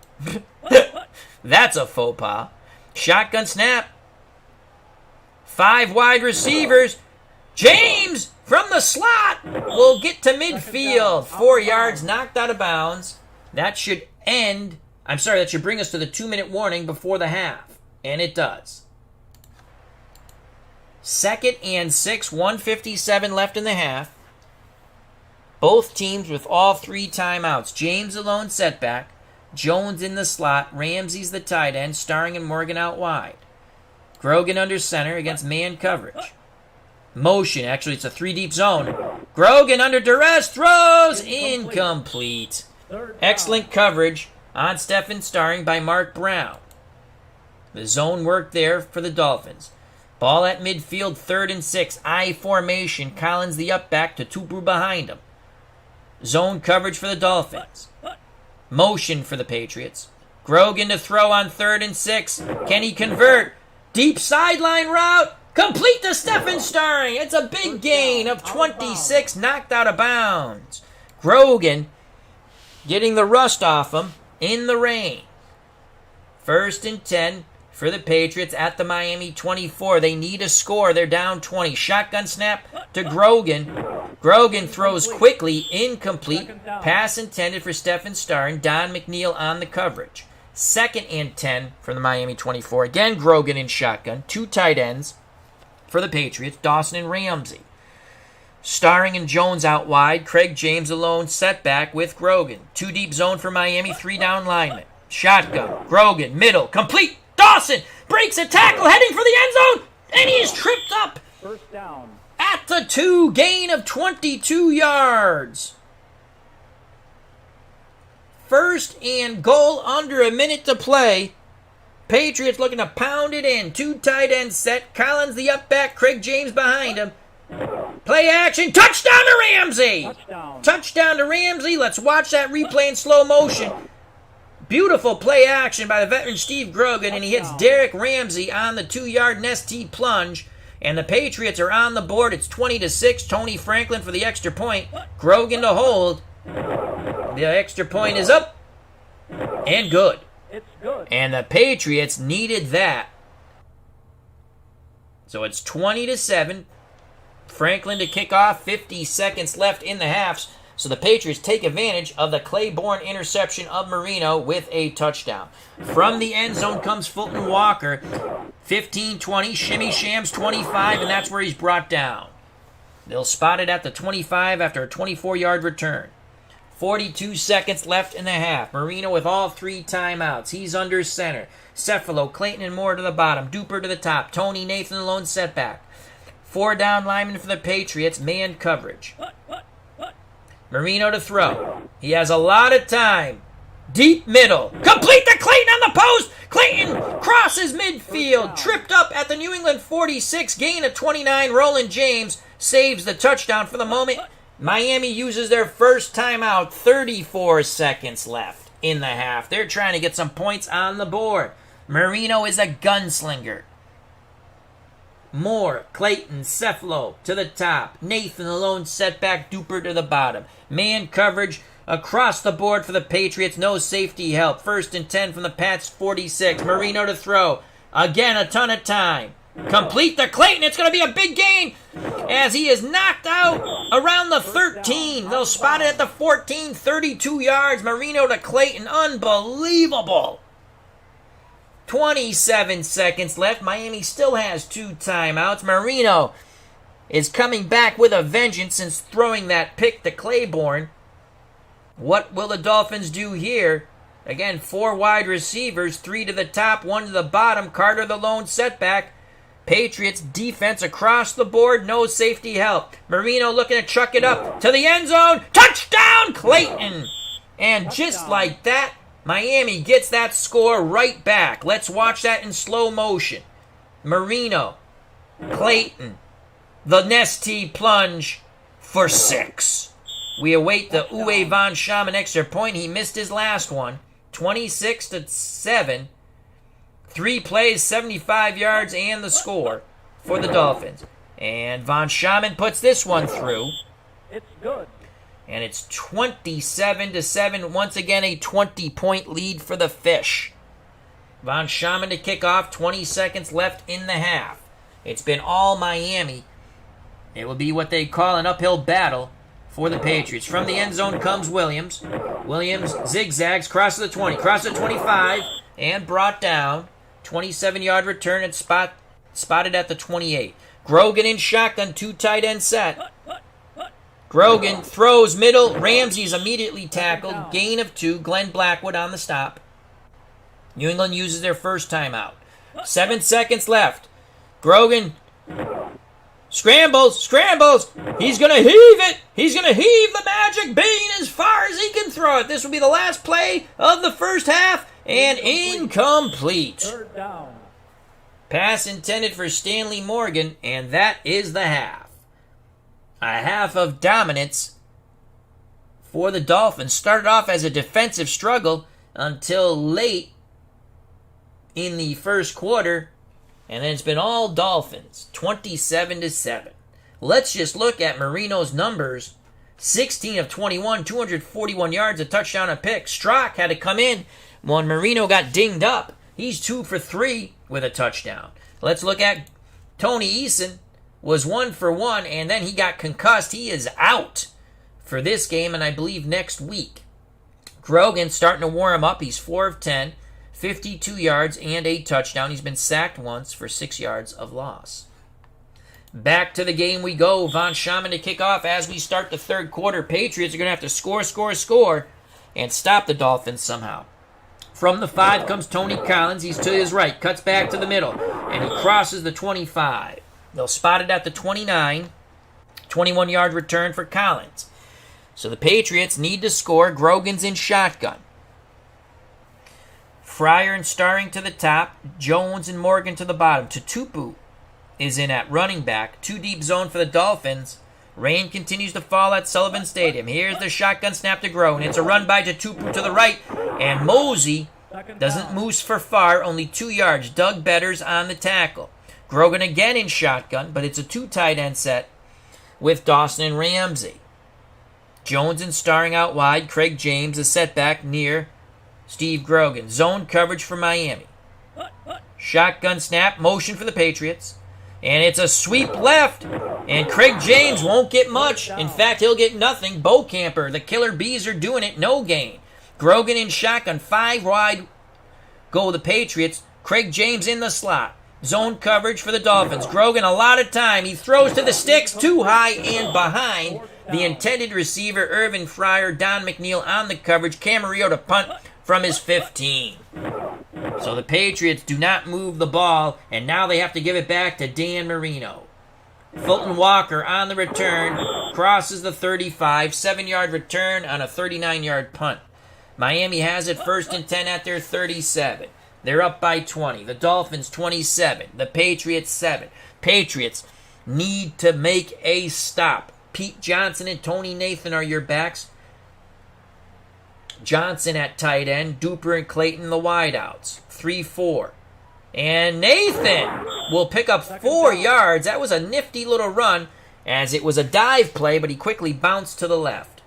That's a faux pas. Shotgun snap. 5 wide receivers. James from the slot will get to midfield. 4 yards knocked out of bounds. That should that should bring us to the 2-minute warning before the half. And it does. 2nd and 6, 1:57 left in the half. Both teams with all 3 timeouts. James alone setback. Jones in the slot. Ramsey's the tight end. Starring and Morgan out wide. Grogan under center against man coverage. Motion. Actually, it's a 3-deep zone. Grogan under duress. Throws. Incomplete. Excellent coverage on Stephen Starring by Mark Brown. The zone work there for the Dolphins. Ball at midfield, 3rd and 6. I formation. Collins the up back to Tupu behind him. Zone coverage for the Dolphins. Motion for the Patriots. Grogan to throw on 3rd and 6. Can he convert? Deep sideline route. Complete to Stephen Starring. It's a big gain of 26, knocked out of bounds. Grogan getting the rust off him in the rain. 1st and 10 for the Patriots at the Miami 24. They need a score. They're down 20. Shotgun snap to Grogan. Grogan throws quickly, incomplete. Pass intended for Stephen Starring. Don McNeil on the coverage. 2nd and 10 for the Miami 24. Again, Grogan in shotgun. 2 tight ends for the Patriots, Dawson and Ramsey. Starring and Jones out wide. Craig James alone, setback with Grogan. 2 deep zone for Miami, 3 down linemen. Shotgun, Grogan, middle, complete. Dawson breaks a tackle, heading for the end zone, and he is tripped up. 1st down. At the 2, gain of 22 yards. 1st and goal, under a minute to play. Patriots looking to pound it in. 2 tight ends set. Collins the up back. Craig James behind him. Play action. Touchdown to Ramsey. Touchdown to Ramsey. Let's watch that replay in slow motion. Beautiful play action by the veteran Steve Grogan, and he hits Derek Ramsey on the 2-yard nested plunge. And the Patriots are on the board. It's 20-6. Tony Franklin for the extra point. Grogan to hold. The extra point is up and good. It's good. And the Patriots needed that. So it's 20-7. Franklin to kick off. 50 seconds left in the halves. So the Patriots take advantage of the Claiborne interception of Marino with a touchdown. From the end zone comes Fulton Walker. 15-20. Shimmy Shams 25, and that's where he's brought down. They'll spot it at the 25 after a 24-yard return. 42 seconds left in the half. Marino with all 3 timeouts. He's under center. Cephalo, Clayton, and Moore to the bottom. Duper to the top. Tony Nathan alone setback. 4 down linemen for the Patriots. Man coverage. Marino to throw. He has a lot of time. Deep middle. Complete to Clayton on the post. Clayton crosses midfield. Tripped up at the New England 46. Gain of 29. Roland James saves the touchdown for the moment. Miami uses their first timeout. 34 seconds left in the half. They're trying to get some points on the board. Marino is a gunslinger. Moore, Clayton, Cephalo to the top. Nathan alone setback. Duper to the bottom. Man coverage across the board for the Patriots. No safety help. 1st and 10 from the Pats 46. Marino to throw. Again, a ton of time. Complete to Clayton. It's going to be a big gain as he is knocked out around the 13. They'll spot it at the 14. 32 yards. Marino to Clayton. Unbelievable. 27 seconds left. Miami still has 2 timeouts. Marino is coming back with a vengeance since throwing that pick to Claiborne. What will the Dolphins do here? Again, 4 wide receivers, 3 to the top, 1 to the bottom. Carter the lone setback. Patriots defense across the board, no safety help. Marino looking to chuck it up to the end zone. Touchdown, Clayton! And just like that, Miami gets that score right back. Let's watch that in slow motion. Marino, Clayton, the Nesty plunge for 6. We await the Uwe von Schaman extra point. He missed his last one. 26-7. 3 plays, 75 yards, and the score for the Dolphins. And von Schaman puts this one through. It's good. And it's 27-7. Once again, a 20-point lead for the Fish. Von Schaman to kick off. 20 seconds left in the half. It's been all Miami. It will be what they call an uphill battle for the Patriots. From the end zone comes Williams. Williams zigzags, crosses the 20, crosses the 25, and brought down. 27-yard return and spotted at the 28. Grogan in shotgun, 2 tight end set. Grogan throws middle. Ramsey's immediately tackled. Gain of 2. Glenn Blackwood on the stop. New England uses their first timeout. 7 seconds left. Grogan scrambles. He's going to heave it. He's going to heave the magic bean as far as he can throw it. This will be the last play of the first half, and incomplete. 3rd down. Pass intended for Stanley Morgan, and that is the half. A half of dominance for the Dolphins. Started off as a defensive struggle until late in the first quarter, and then it's been all Dolphins, 27-7. Let's just look at Marino's numbers. 16 of 21, 241 yards, a touchdown, a pick. Strock had to come in when Marino got dinged up. He's 2 for 3 with a touchdown. Let's look at Tony Eason. Was 1 for 1, and then he got concussed. He is out for this game, and I believe next week. Grogan starting to warm him up. He's 4 of 10, 52 yards, and a touchdown. He's been sacked once for 6 yards of loss. Back to the game we go. Von Schaman to kick off as we start the third quarter. Patriots are going to have to score, and stop the Dolphins somehow. From the 5 comes Tony Collins. He's to his right, cuts back to the middle, and he crosses the 25. They'll spot it at the 29. 21-yard return for Collins. So the Patriots need to score. Grogan's in shotgun. Fryer and Starring to the top. Jones and Morgan to the bottom. Tutupu is in at running back. 2 deep zone for the Dolphins. Rain continues to fall at Sullivan Stadium. Here's the shotgun snap to Grogan. It's a run by Tutupu to the right. And Mosey doesn't moose for far. Only 2 yards. Doug Betters on the tackle. Grogan again in shotgun, but it's a 2 tight end set with Dawson and Ramsey. Jones and Starring out wide. Craig James a setback near Steve Grogan. Zone coverage for Miami. Shotgun snap, motion for the Patriots. And it's a sweep left. And Craig James won't get much. In fact, he'll get nothing. Bo Camper, the Killer Bees are doing it. No gain. Grogan in shotgun. 5 wide go the Patriots. Craig James in the slot. Zone coverage for the Dolphins. Grogan a lot of time. He throws to the sticks, too high and behind. The intended receiver, Irvin Fryer, Don McNeil on the coverage. Camarillo to punt from his 15. So the Patriots do not move the ball, and now they have to give it back to Dan Marino. Fulton Walker on the return, crosses the 35, 7-yard return on a 39-yard punt. Miami has it 1st and 10 at their 37. They're up by 20. The Dolphins 27. The Patriots 7. Patriots need to make a stop. Pete Johnson and Tony Nathan are your backs. Johnson at tight end. Duper and Clayton the wideouts. 3-4. And Nathan will pick up 4 yards. That was a nifty little run as it was a dive play, but he quickly bounced to the left.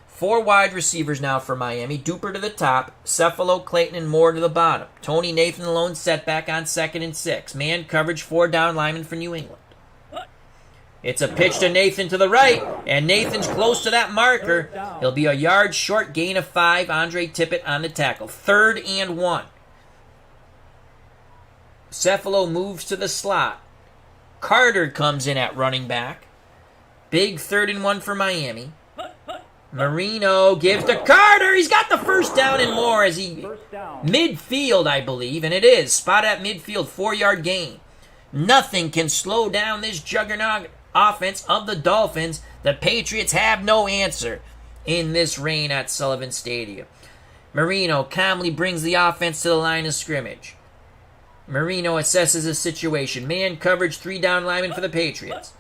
4 wide receivers now for Miami. Duper to the top. Cephalo, Clayton, and Moore to the bottom. Tony Nathan lone setback on 2nd and 6. Man coverage, 4 down linemen for New England. It's a pitch to Nathan to the right, and Nathan's close to that marker. He'll be a yard short, gain of 5. Andre Tippett on the tackle. 3rd and 1. Cephalo moves to the slot. Carter comes in at running back. Big 3rd and 1 for Miami. Marino gives to Carter. He's got the first down and more as he midfield, I believe, and it is. Spot at midfield, 4-yard gain. Nothing can slow down this juggernaut offense of the Dolphins. The Patriots have no answer in this rain at Sullivan Stadium. Marino calmly brings the offense to the line of scrimmage. Marino assesses the situation. Man coverage, 3 down linemen for the Patriots.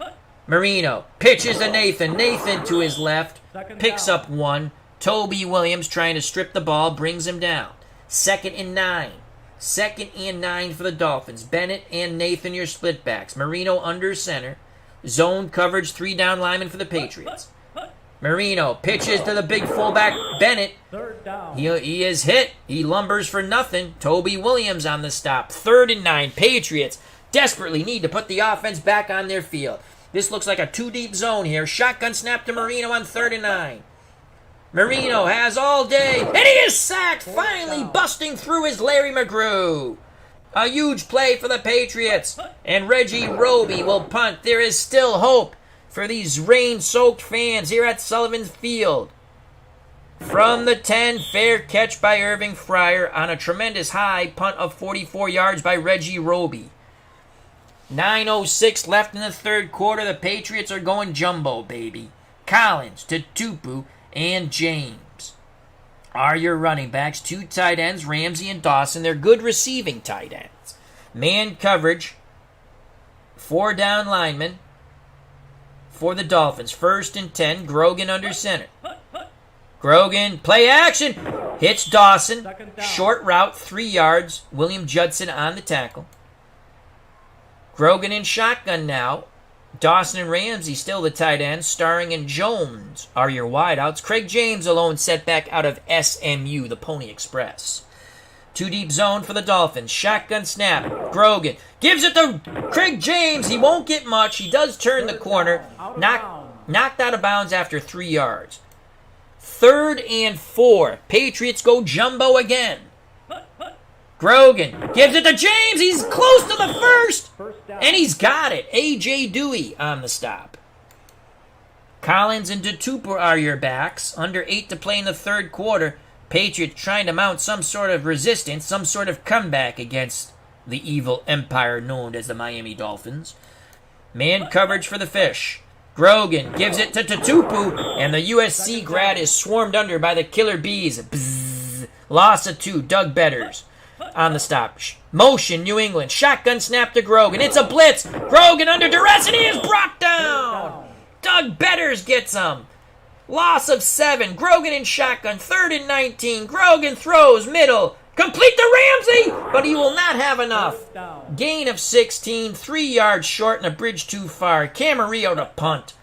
Marino pitches to Nathan. Nathan to his left. Picks up 1. Toby Williams trying to strip the ball. Brings him down. 2nd and 9. 2nd and 9 for the Dolphins. Bennett and Nathan your split backs. Marino under center. Zone coverage, 3 down linemen for the Patriots. Marino pitches to the big fullback Bennett. He is hit. He lumbers for nothing. Toby Williams on the stop. 3rd and 9. Patriots desperately need to put the offense back on their field. This looks like a 2-deep zone here. Shotgun snap to Marino on 3rd and 9. Marino has all day, and he is sacked, finally busting through his Larry McGrew. A huge play for the Patriots, and Reggie Roby will punt. There is still hope for these rain-soaked fans here at Sullivan Field. From the 10, fair catch by Irving Fryer on a tremendous high punt of 44 yards by Reggie Roby. 9:06 left in the third quarter. The Patriots are going jumbo, baby. Collins, Tutupu, and James are your running backs. 2 tight ends, Ramsey and Dawson. They're good receiving tight ends. Man coverage. 4 down linemen for the Dolphins. 1st and 10. Grogan under center. Grogan, play action. Hits Dawson. Short route, 3 yards. William Judson on the tackle. Grogan in shotgun now. Dawson and Ramsey still the tight ends. Starring and Jones are your wideouts. Craig James alone setback out of SMU, the Pony Express. 2 deep zone for the Dolphins. Shotgun snap. Grogan gives it to Craig James. He won't get much. He does turn the corner. Knocked out of bounds after 3 yards. 3rd and 4. Patriots go jumbo again. Grogan gives it to James. He's close to the first. And he's got it. A.J. Dewey on the stop. Collins and DeTupo are your backs. Under 8 to play in the 3rd quarter. Patriots trying to mount some sort of resistance, some sort of comeback against the evil empire known as the Miami Dolphins. Man coverage for the Fish. Grogan gives it to Tutupu, and the USC grad is swarmed under by the Killer Bees. Bzzz. Loss of 2. Doug Betters on the stop. Motion, New England. Shotgun snap to Grogan. It's a blitz. Grogan under duress, and he is brought down. Doug Betters gets him. Loss of 7. Grogan in shotgun. 3rd and 19. Grogan throws. Middle. Complete to Ramsey, but he will not have enough. Gain of 16. 3 yards short and a bridge too far. Camarillo to punt.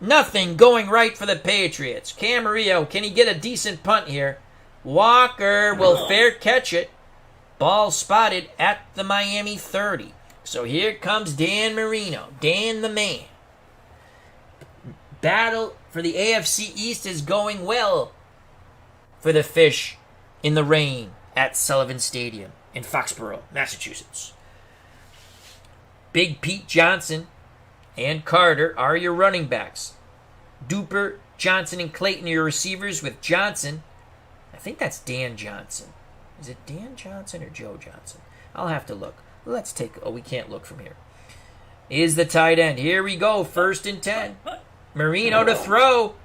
Nothing going right for the Patriots. Camarillo, can he get a decent punt here? Walker will fair catch it. Ball spotted at the Miami 30. So here comes Dan Marino. Dan the man. Battle for the AFC East is going well for the Fish in the rain at Sullivan Stadium in Foxborough, Massachusetts. Big Pete Johnson and Carter are your running backs. Duper, Johnson, and Clayton are your receivers with Johnson. I think that's Dan Johnson. Is it Dan Johnson or Joe Johnson? I'll have to look. Let's take... Oh, we can't look from here. Is the tight end. Here we go. 1st and 10. Marino to throw.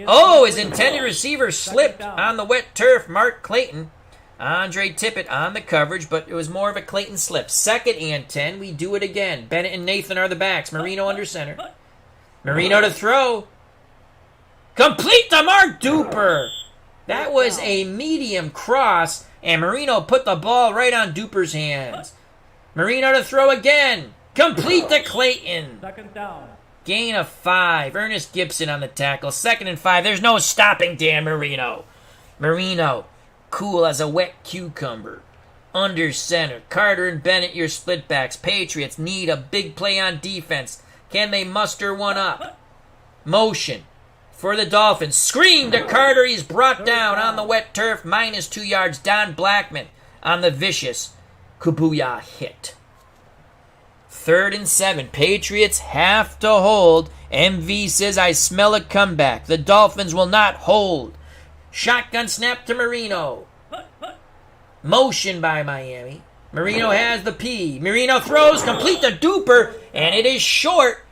Oh, his intended receiver slipped on the wet turf. Mark Clayton. Andre Tippett on the coverage, but it was more of a Clayton slip. 2nd and 10. We do it again. Bennett and Nathan are the backs. Marino under center. Marino to throw. Complete to Mark Duper. That was a medium cross, and Marino put the ball right on Duper's hands. Marino to throw again. Complete to Clayton. 2nd down. Gain of 5. Ernest Gibson on the tackle. 2nd and 5. There's no stopping Dan Marino. Marino, cool as a wet cucumber. Under center. Carter and Bennett, your split backs. Patriots need a big play on defense. Can they muster one up? Motion for the Dolphins. Scream to Carter. He's brought down on the wet turf. -2 yards. Don Blackman on the vicious Kubuya hit. 3rd and 7. Patriots have to hold. MV says, I smell a comeback. The Dolphins will not hold. Shotgun snap to Marino. Motion by Miami. Marino has the P. Marino throws, complete to Duper, and it is short.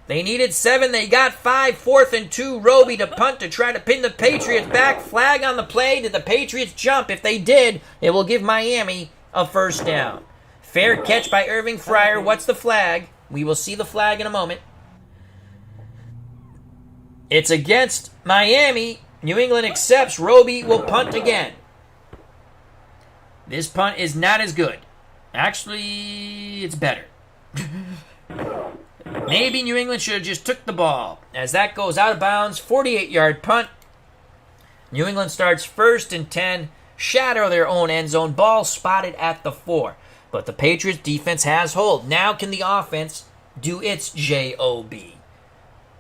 They needed 7. They got 5. 4th and 2. Roby to punt to try to pin the Patriots back. Flag on the play. Did the Patriots jump? If they did, it will give Miami a 1st down. Fair catch by Irving Fryer. What's the flag? We will see the flag in a moment. It's against Miami. New England accepts. Roby will punt again. This punt is not as good. Actually, it's better. Maybe New England should have just took the ball. As that goes out of bounds, 48-yard punt. New England starts 1st and 10. Shatter their own end zone. Ball spotted at the 4. But the Patriots defense has hold. Now can the offense do its J-O-B?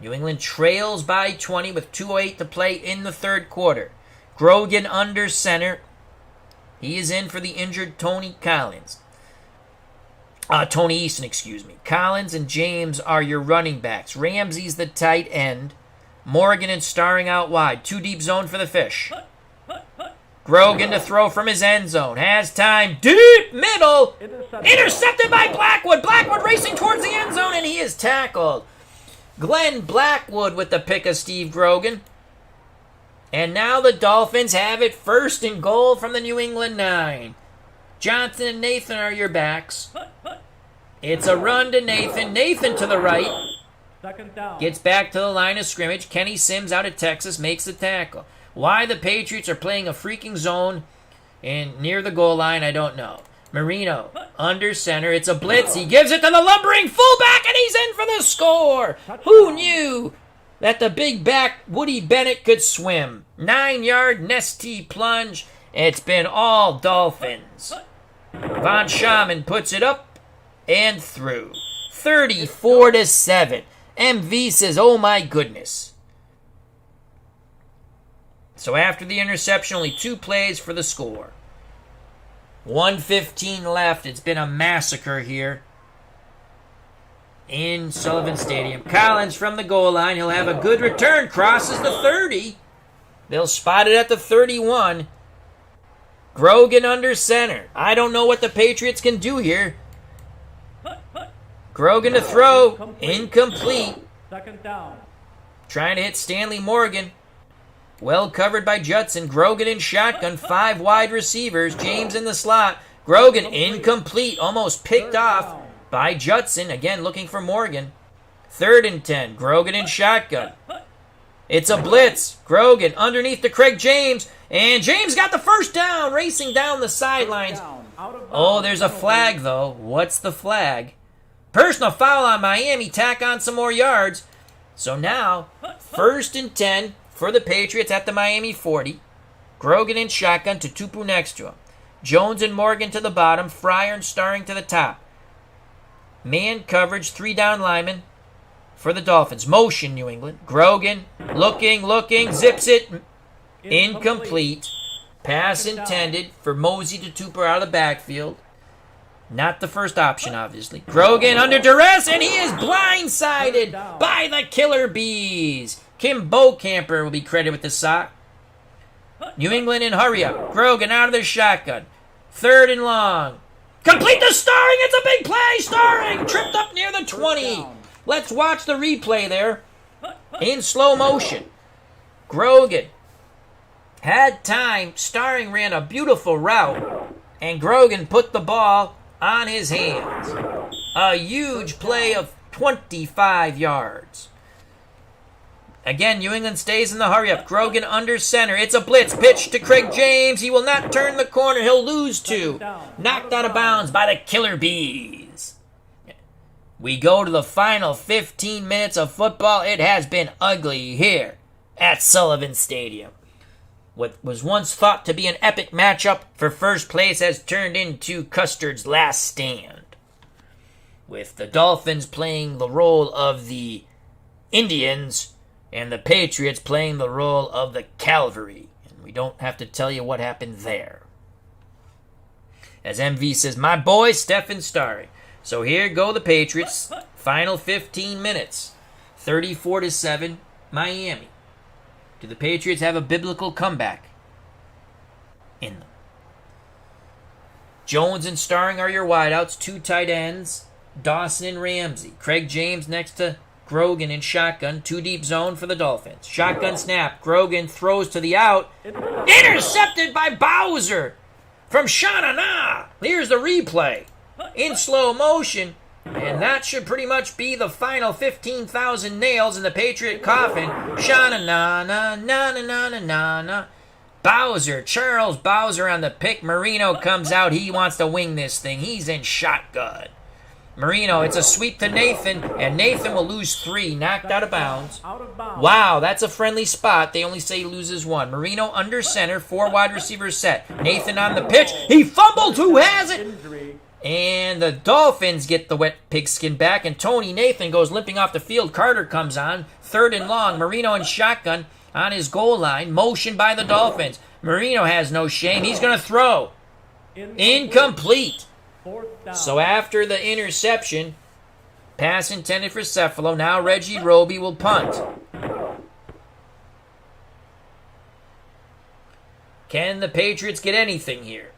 New England trails by 20 with 2:08 to play in the 3rd quarter. Grogan under center. He is in for the injured Tony Easton, excuse me. Collins and James are your running backs. Ramsey's the tight end. Morgan and Starring out wide. 2 deep zone for the Fish. Grogan to throw from his end zone. Has time. Deep middle. Intercepted by Blackwood. Blackwood racing towards the end zone, and he is tackled. Glenn Blackwood with the pick of Steve Grogan. And now the Dolphins have it 1st and goal from the New England 9. Johnson and Nathan are your backs. It's a run to Nathan. Nathan to the right. Second down. Gets back to the line of scrimmage. Kenny Sims out of Texas makes the tackle. Why the Patriots are playing a freaking zone and near the goal line, I don't know. Marino under center. It's a blitz. He gives it to the lumbering fullback, and he's in for the score. Who knew that the big back Woody Bennett could swim? 9-yard Nesty plunge. It's been all Dolphins. Von Schaman puts it up and through. 34-7. MV says, oh my goodness. So after the interception, only 2 plays for the score. 1:15 left. It's been a massacre here in Sullivan Stadium. Collins from the goal line. He'll have a good return. Crosses the 30. They'll spot it at the 31. Grogan under center. I don't know what the Patriots can do here. Grogan to throw. Incomplete. Second down. Trying to hit Stanley Morgan. Well covered by Judson. Grogan in shotgun. 5 wide receivers. James in the slot. Grogan incomplete. Almost picked off by Judson. Again, looking for Morgan. 3rd and 10. Grogan in shotgun. It's a blitz. Grogan underneath to Craig James. And James got the first down. Racing down the sidelines. Oh, there's a flag, though. What's the flag? Personal foul on Miami. Tack on some more yards. So now, 1st and 10. For the Patriots at the Miami 40. Grogan in shotgun to Tupu next to him. Jones and Morgan to the bottom. Fryer and Starring to the top. Man coverage, 3 down linemen for the Dolphins. Motion, New England. Grogan looking, zips it. Incomplete. Pass intended for Mosey to Tupper out of the backfield. Not the first option, obviously. Grogan under duress, and he is blindsided by the Killer Bees. Kim Bocamper will be credited with the sock. New England in hurry up. Grogan out of the shotgun. 3rd and long. Complete to Starring. It's a big play. Starring tripped up near the 20. Let's watch the replay there in slow motion. Grogan had time. Starring ran a beautiful route, and Grogan put the ball on his hands. A huge play of 25 yards. Again, New England stays in the hurry-up. Grogan under center. It's a blitz. Pitch to Craig James. He will not turn the corner. He'll lose 2. Knocked out of bounds by the Killer Bees. We go to the final 15 minutes of football. It has been ugly here at Sullivan Stadium. What was once thought to be an epic matchup for first place has turned into Custard's last stand, with the Dolphins playing the role of the Indians and the Patriots playing the role of the cavalry. And we don't have to tell you what happened there. As MV says, my boy, Stephen Starry. So here go the Patriots. Final 15 minutes. 34-7, Miami. Do the Patriots have a biblical comeback in them? Jones and Starring are your wideouts. 2 tight ends. Dawson and Ramsey. Craig James next to Grogan in shotgun. 2 deep zone for the Dolphins. Shotgun snap. Grogan throws to the out. Intercepted by Bowser from Shanana. Here's the replay in slow motion. And that should pretty much be the final 15,000 nails in the Patriot coffin. Sha-na-na-na-na-na-na-na-na. Bowser, Charles Bowser on the pick. Marino comes out. He wants to wing this thing. He's in shotgun. Marino, it's a sweep to Nathan, and Nathan will lose 3, knocked out of bounds. Wow, that's a friendly spot. They only say he loses 1. Marino under center, 4 wide receivers set. Nathan on the pitch. He fumbled. Who has it? And the Dolphins get the wet pigskin back, and Tony Nathan goes limping off the field. Carter comes on, 3rd and long. Marino in shotgun on his goal line. Motion by the Dolphins. Marino has no shame. He's going to throw. Incomplete. So after the interception, pass intended for Cephalo. Now Reggie Roby will punt. Can the Patriots get anything here?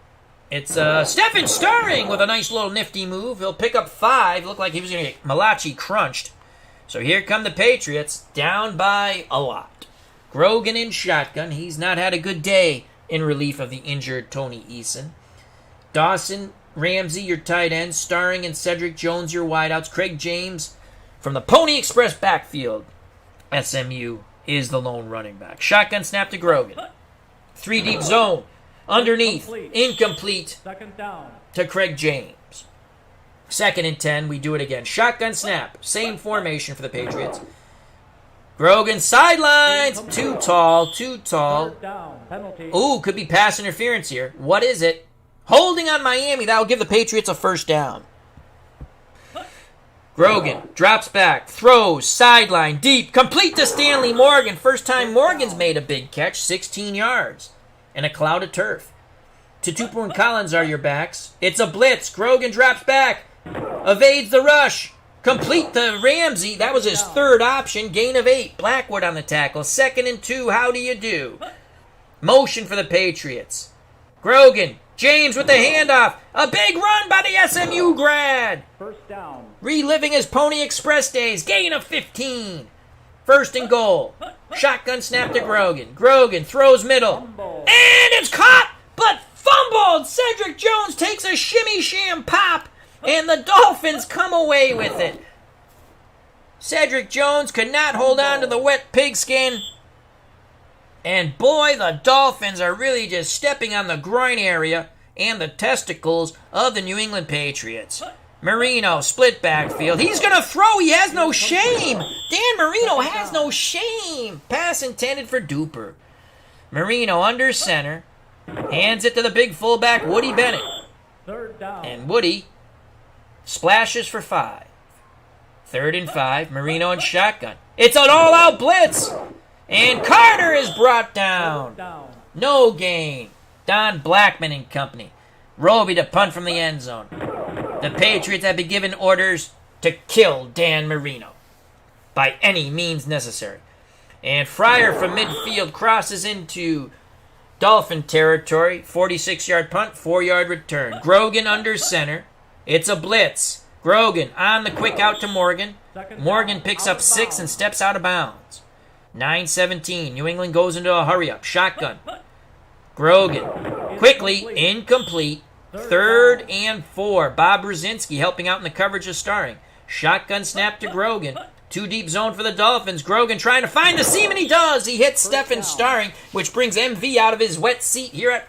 It's Stephen Starring with a nice little nifty move. He'll pick up 5. Looked like he was going to get Malachi crunched. So here come the Patriots, down by a lot. Grogan in shotgun. He's not had a good day in relief of the injured Tony Eason. Dawson, Ramsey, your tight ends. Starring and Cedric Jones, your wideouts. Craig James from the Pony Express backfield. SMU is the lone running back. Shotgun snap to Grogan. 3 deep zone. Underneath. Incomplete Second down. to Craig James. 2nd and 10. We do it again. Shotgun snap. Same formation for the Patriots. Grogan sidelines. Too tall. Third down. Penalty. Ooh, could be pass interference here. What is it? Holding on Miami. That will give the Patriots a first down. Grogan drops back, throws, sideline, deep, complete to Stanley Morgan. First time Morgan's made a big catch, 16 yards, and a cloud of turf. Tutupu and Collins are your backs. It's a blitz. Grogan drops back, evades the rush, complete to Ramsey. That was his 3rd option, gain of 8. Blackwood on the tackle. 2nd and 2, how do you do? Motion for the Patriots. Grogan, James with the handoff. A big run by the SMU grad. First down. Reliving his Pony Express days. Gain of 15. 1st and goal. Shotgun snap to Grogan. Grogan throws middle. Fumble. And it's caught, but fumbled. Cedric Jones takes a shimmy sham pop, and the Dolphins come away with it. Cedric Jones could not hold on to the wet pigskin. And boy, the Dolphins are really just stepping on the groin area and the testicles of the New England Patriots. Marino, split backfield. He's going to throw. He has no shame. Dan Marino has no shame. Pass intended for Duper. Marino under center. Hands it to the big fullback, Woody Bennett. Third down. And Woody splashes for 5. 3rd and 5. Marino and shotgun. It's an all-out blitz. And Carter is brought down. Down. No gain. Don Blackman and company. Roby to punt from the end zone. The Patriots have been given orders to kill Dan Marino by any means necessary. And Fryer from midfield crosses into Dolphin territory. 46-yard punt, 4-yard return. Grogan under center. It's a blitz. Grogan on the quick out to Morgan. Morgan picks up 6 and steps out of bounds. 9-17. New England goes into a hurry-up. Shotgun. Grogan. Quickly. Incomplete. 3rd and 4. Bob Brzezinski helping out in the coverage of Starring. Shotgun snap to Grogan. 2 deep zone for the Dolphins. Grogan trying to find the seam, and he does. He hits Stephen Starring, which brings MV out of his wet seat here at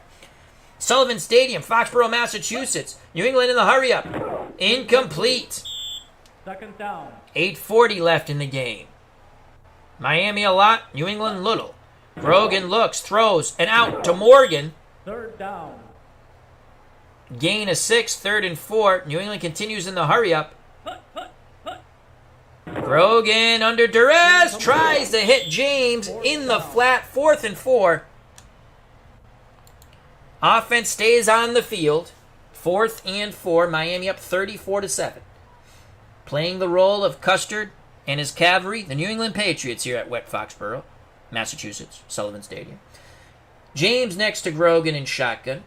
Sullivan Stadium, Foxborough, Massachusetts. New England in the hurry-up. Incomplete. Second down. 8:40 left in the game. Miami a lot, New England little. Grogan looks, throws, and out to Morgan. Third down. Gain of 6, 3rd and 4. New England continues in the hurry-up. Grogan under duress, tries to hit James in the flat, 4th and 4. Offense stays on the field. 4th and 4. Miami up 34-7. Playing the role of Custard and his cavalry, the New England Patriots here at Wet Foxborough, Massachusetts, Sullivan Stadium. James next to Grogan in shotgun.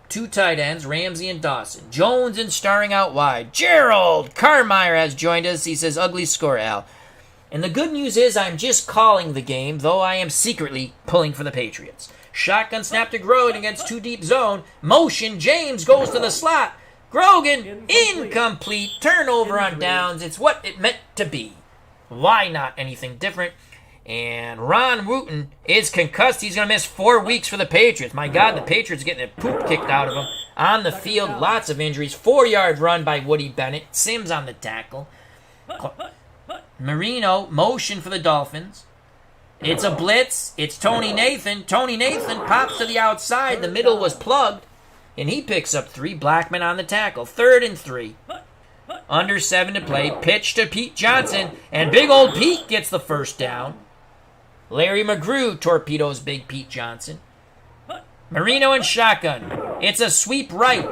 2 tight ends, Ramsey and Dawson. Jones and Starring out wide. Gerald Carmeyer has joined us. He says, ugly score, Al. And the good news is I'm just calling the game, though I am secretly pulling for the Patriots. Shotgun snap to Grogan against 2 deep zone. Motion, James goes to the slot. Grogan, incomplete. Turnover on downs. It's what it meant to be. Why not anything different? And Ron Wooten is concussed. He's going to miss 4 weeks for the Patriots. My God, the Patriots getting the poop kicked out of them. On the field, lots of injuries. 4-yard run by Woody Bennett. Sims on the tackle. Marino, motion for the Dolphins. It's a blitz. It's Tony Nathan. Tony Nathan pops to the outside. The middle was plugged. And he picks up 3. Blackman on the tackle. 3rd and 3. Under 7 to play. Pitch to Pete Johnson. And big old Pete gets the first down. Larry McGrew torpedoes big Pete Johnson. Marino and shotgun. It's a sweep right.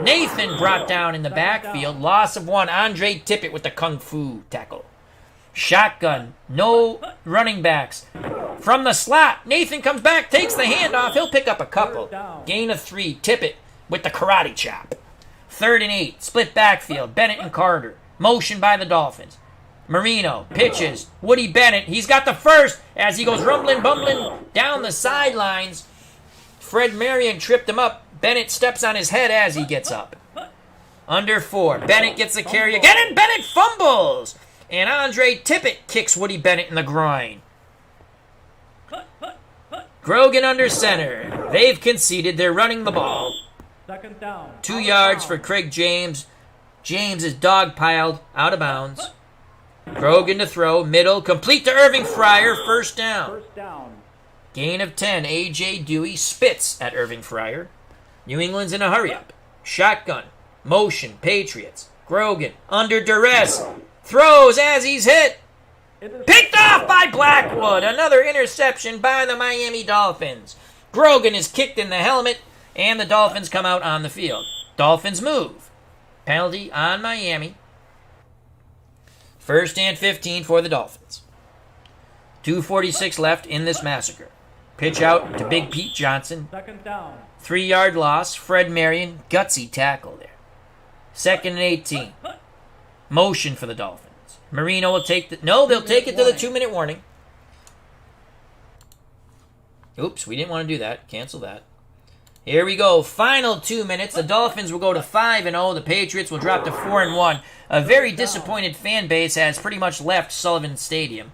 Nathan brought down in the backfield. Loss of 1. Andre Tippett with the kung fu tackle. Shotgun. No running backs. From the slot, Nathan comes back, takes the handoff. He'll pick up a couple. Gain of 3. Tippett with the karate chop. 3rd and 8. Split backfield. Bennett and Carter. Motion by the Dolphins. Marino pitches. Woody Bennett. He's got the first as he goes rumbling, bumbling down the sidelines. Fred Marion tripped him up. Bennett steps on his head as he gets up. Under 4. Bennett gets the carry again, and Bennett fumbles. And Andre Tippett kicks Woody Bennett in the groin. Grogan under center. They've conceded. They're running the ball. Second down. 2 yards for Craig James. James is dogpiled out of bounds. Grogan to throw. Middle. Complete to Irving Fryer. First down. First down. Gain of 10. A.J. Dewey spits at Irving Fryer. New England's in a hurry-up. Shotgun. Motion. Patriots. Grogan. Under duress. Throws as he's hit. Picked off by Blackwood. Another interception by the Miami Dolphins. Grogan is kicked in the helmet, and the Dolphins come out on the field. Dolphins move. Penalty on Miami. 1st and 15 for the Dolphins. 2:46 left in this massacre. Pitch out to Big Pete Johnson. Second down. 3-yard loss. Fred Marion, gutsy tackle there. 2nd and 18. Motion for the Dolphins. Marino will take the... No, they'll take it to the 2-minute warning. Oops, we didn't want to do that. Cancel that. Here we go. Final 2 minutes. The Dolphins will go to 5-0. The Patriots will drop to 4-1. A very disappointed fan base has pretty much left Sullivan Stadium.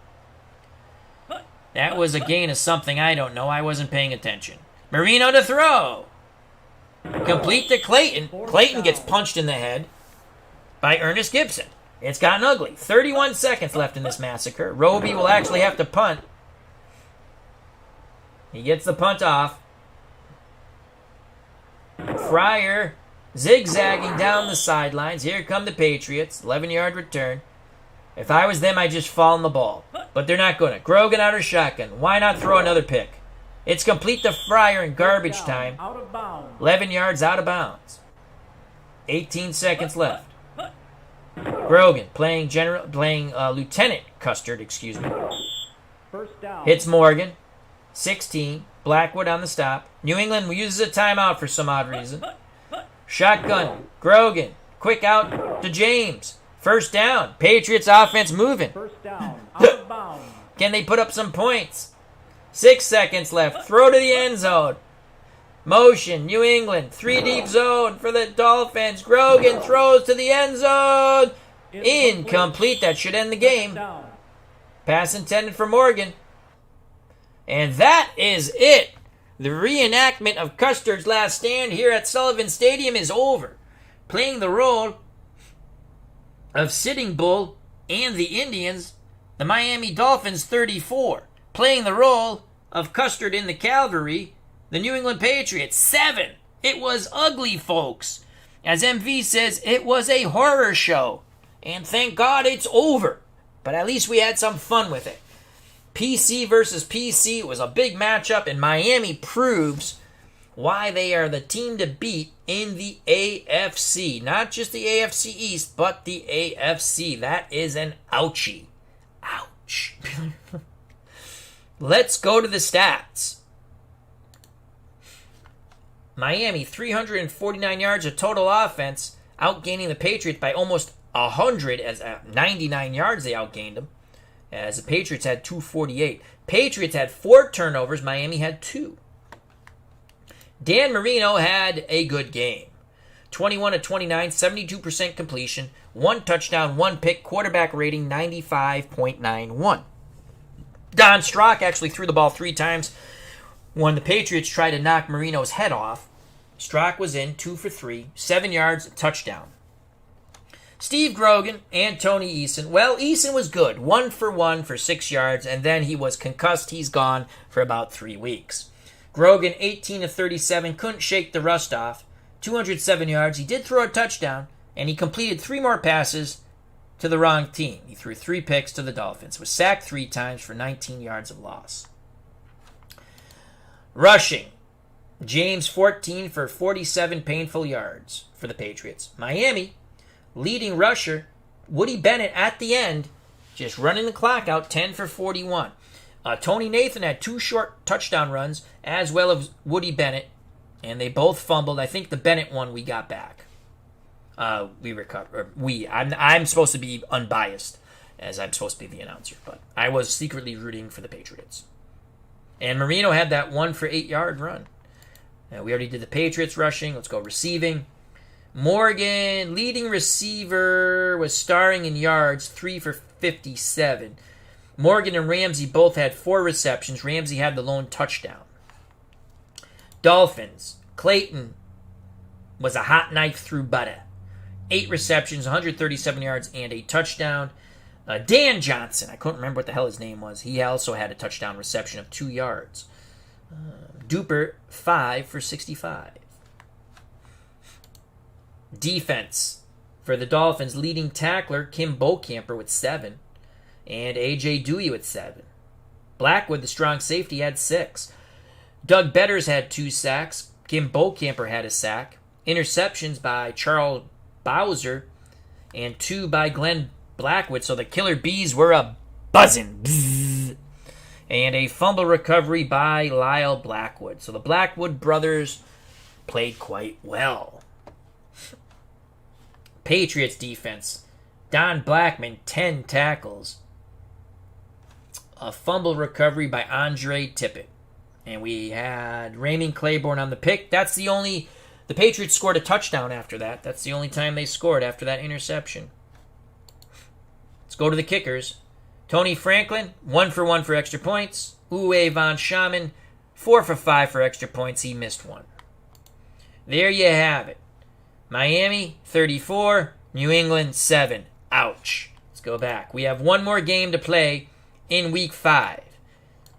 That was a gain of something I don't know. I wasn't paying attention. Marino to throw. Complete to Clayton. Clayton gets punched in the head by Ernest Gibson. It's gotten ugly. 31 seconds left in this massacre. Roby will actually have to punt. He gets the punt off. Fryer zigzagging down the sidelines. Here come the Patriots. 11-yard return. If I was them, I'd just fall on the ball. But they're not going to. Grogan out of shotgun. Why not throw another pick? It's complete to Fryer in garbage time. Out of bounds. 11 yards out of bounds. 18 seconds left. Grogan playing Lieutenant Custard, excuse me. First down. Hits Morgan. 16. Blackwood on the stop. New England uses a timeout for some odd reason. Shotgun. Grogan. Quick out to James. First down. Patriots offense moving. First down. Out of bounds. Can they put up some points? 6 seconds left. Throw to the end zone. Motion. New England. 3 deep zone for the Dolphins. Grogan throws to the end zone. Incomplete. That should end the game. Pass intended for Morgan. And that is it. The reenactment of Custard's last stand here at Sullivan Stadium is over. Playing the role of Sitting Bull and the Indians, the Miami Dolphins 34. Playing the role of Custard in the Cavalry, the New England Patriots 7. It was ugly, folks. As MV says, it was a horror show. And thank God it's over. But at least we had some fun with it. PC versus PC was a big matchup, and Miami proves why they are the team to beat in the AFC. Not just the AFC East, but the AFC. That is an ouchie. Ouch. Let's go to the stats. Miami, 349 yards of total offense, outgaining the Patriots by almost 100, as 99 yards they outgained them, as the Patriots had 248. Patriots had 4 turnovers, Miami had 2. Dan Marino had a good game. 21 of 29, 72% completion, 1 touchdown, 1 pick, quarterback rating 95.91. Don Strock actually threw the ball 3 times when the Patriots tried to knock Marino's head off. Strock was in 2 for 3, 7 yards, touchdown. Steve Grogan and Tony Eason. Well, Eason was good, 1 for 1 for 6 yards, and then he was concussed. He's gone for about 3 weeks. Grogan, 18 of 37, couldn't shake the rust off. 207 yards. He did throw a touchdown, and he completed 3 more passes to the wrong team. He threw 3 picks to the Dolphins. Was sacked 3 times for 19 yards of loss. Rushing. James, 14 for 47 painful yards for the Patriots. Miami, leading rusher, Woody Bennett at the end, just running the clock out, 10 for 41. Tony Nathan had 2 short touchdown runs, as well as Woody Bennett, and they both fumbled. I think the Bennett one we got back. We recovered. I'm supposed to be unbiased, as I'm supposed to be the announcer, but I was secretly rooting for the Patriots. And Marino had that 1 for 8 yard run. We already did the Patriots rushing. Let's go receiving. Morgan, leading receiver, was starring in yards, 3 for 57. Morgan and Ramsey both had 4 receptions. Ramsey had the lone touchdown. Dolphins, Clayton was a hot knife through butter. 8 receptions, 137 yards, and a touchdown. Dan Johnson, I couldn't remember what the hell his name was. He also had a touchdown reception of 2 yards. Duper, 5 for 65. Defense for the Dolphins, leading tackler Kim Bocamper with 7. And A.J. Dewey with 7. Blackwood, the strong safety, had 6. Doug Betters had 2 sacks. Kim Bocamper had a sack. Interceptions by Charles Bowser and 2 by Glenn Blackwood. So the Killer Bees were a buzzing. Bzz. And a fumble recovery by Lyle Blackwood. So the Blackwood brothers played quite well. Patriots defense. Don Blackman, 10 tackles. A fumble recovery by Andre Tippett. And we had Raymond Claiborne on the pick. The Patriots scored a touchdown after that. That's the only time they scored after that interception. Let's go to the kickers. Tony Franklin, 1 for 1 for extra points. Uwe von Schaman, 4 for 5 for extra points. He missed 1. There you have it. Miami, 34. New England, 7. Ouch. Let's go back. We have one more game to play in Week 5.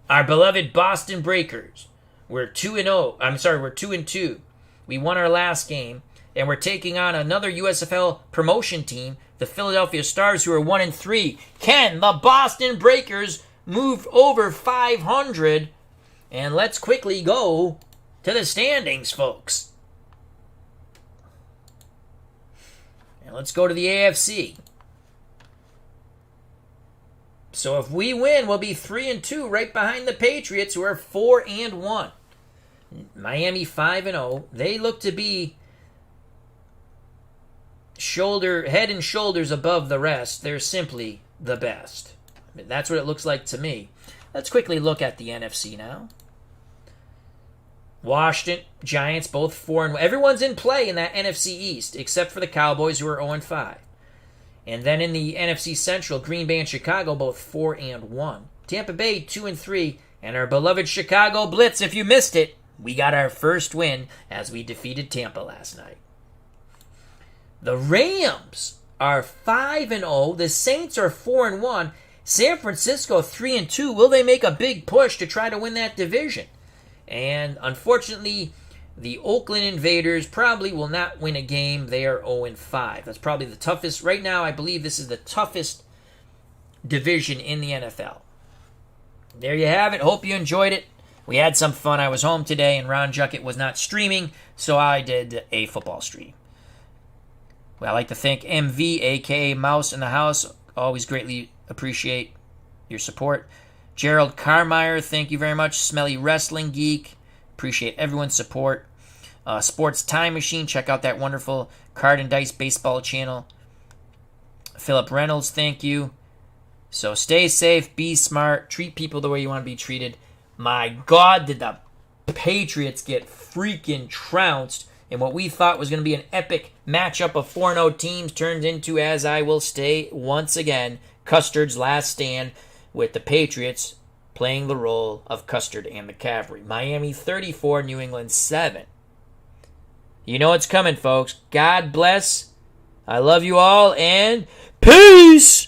Our beloved Boston Breakers. We're 2-2. We won our last game, and we're taking on another USFL promotion team, the Philadelphia Stars, who are 1-3. Can the Boston Breakers move over 500? And let's quickly go to the standings, folks. And let's go to the AFC. So if we win, we'll be 3-2, right behind the Patriots, who are 4-1. Miami 5-0. They look to be head and shoulders above the rest. They're simply the best. I mean, that's what it looks like to me. Let's quickly look at the NFC now. Washington, Giants, both 4-1. Everyone's in play in that NFC East, except for the Cowboys, who are 0-5. And then in the NFC Central, Green Bay and Chicago, both 4-1. Tampa Bay, 2-3. And our beloved Chicago Blitz, if you missed it, we got our first win as we defeated Tampa last night. The Rams are 5-0. The Saints are 4-1. San Francisco 3-2. Will they make a big push to try to win that division? And unfortunately, the Oakland Invaders probably will not win a game. They are 0-5. That's probably the toughest. Right now, I believe this is the toughest division in the NFL. There you have it. Hope you enjoyed it. We had some fun. I was home today, and Ron Juckett was not streaming, so I did a football stream. Well, I'd like to thank MV, a.k.a. Mouse in the House. Always greatly appreciate your support. Gerald Carmeyer, thank you very much. Smelly Wrestling Geek, appreciate everyone's support. Sports Time Machine, check out that wonderful Card and Dice Baseball channel. Philip Reynolds, thank you. So stay safe, be smart, treat people the way you want to be treated. My God, did the Patriots get freaking trounced. And what we thought was going to be an epic matchup of 4-0 teams turned into, as I will stay once again, Custard's last stand, with the Patriots playing the role of Custard and the Cavalry. Miami 34, New England 7. You know what's coming, folks. God bless. I love you all, and peace!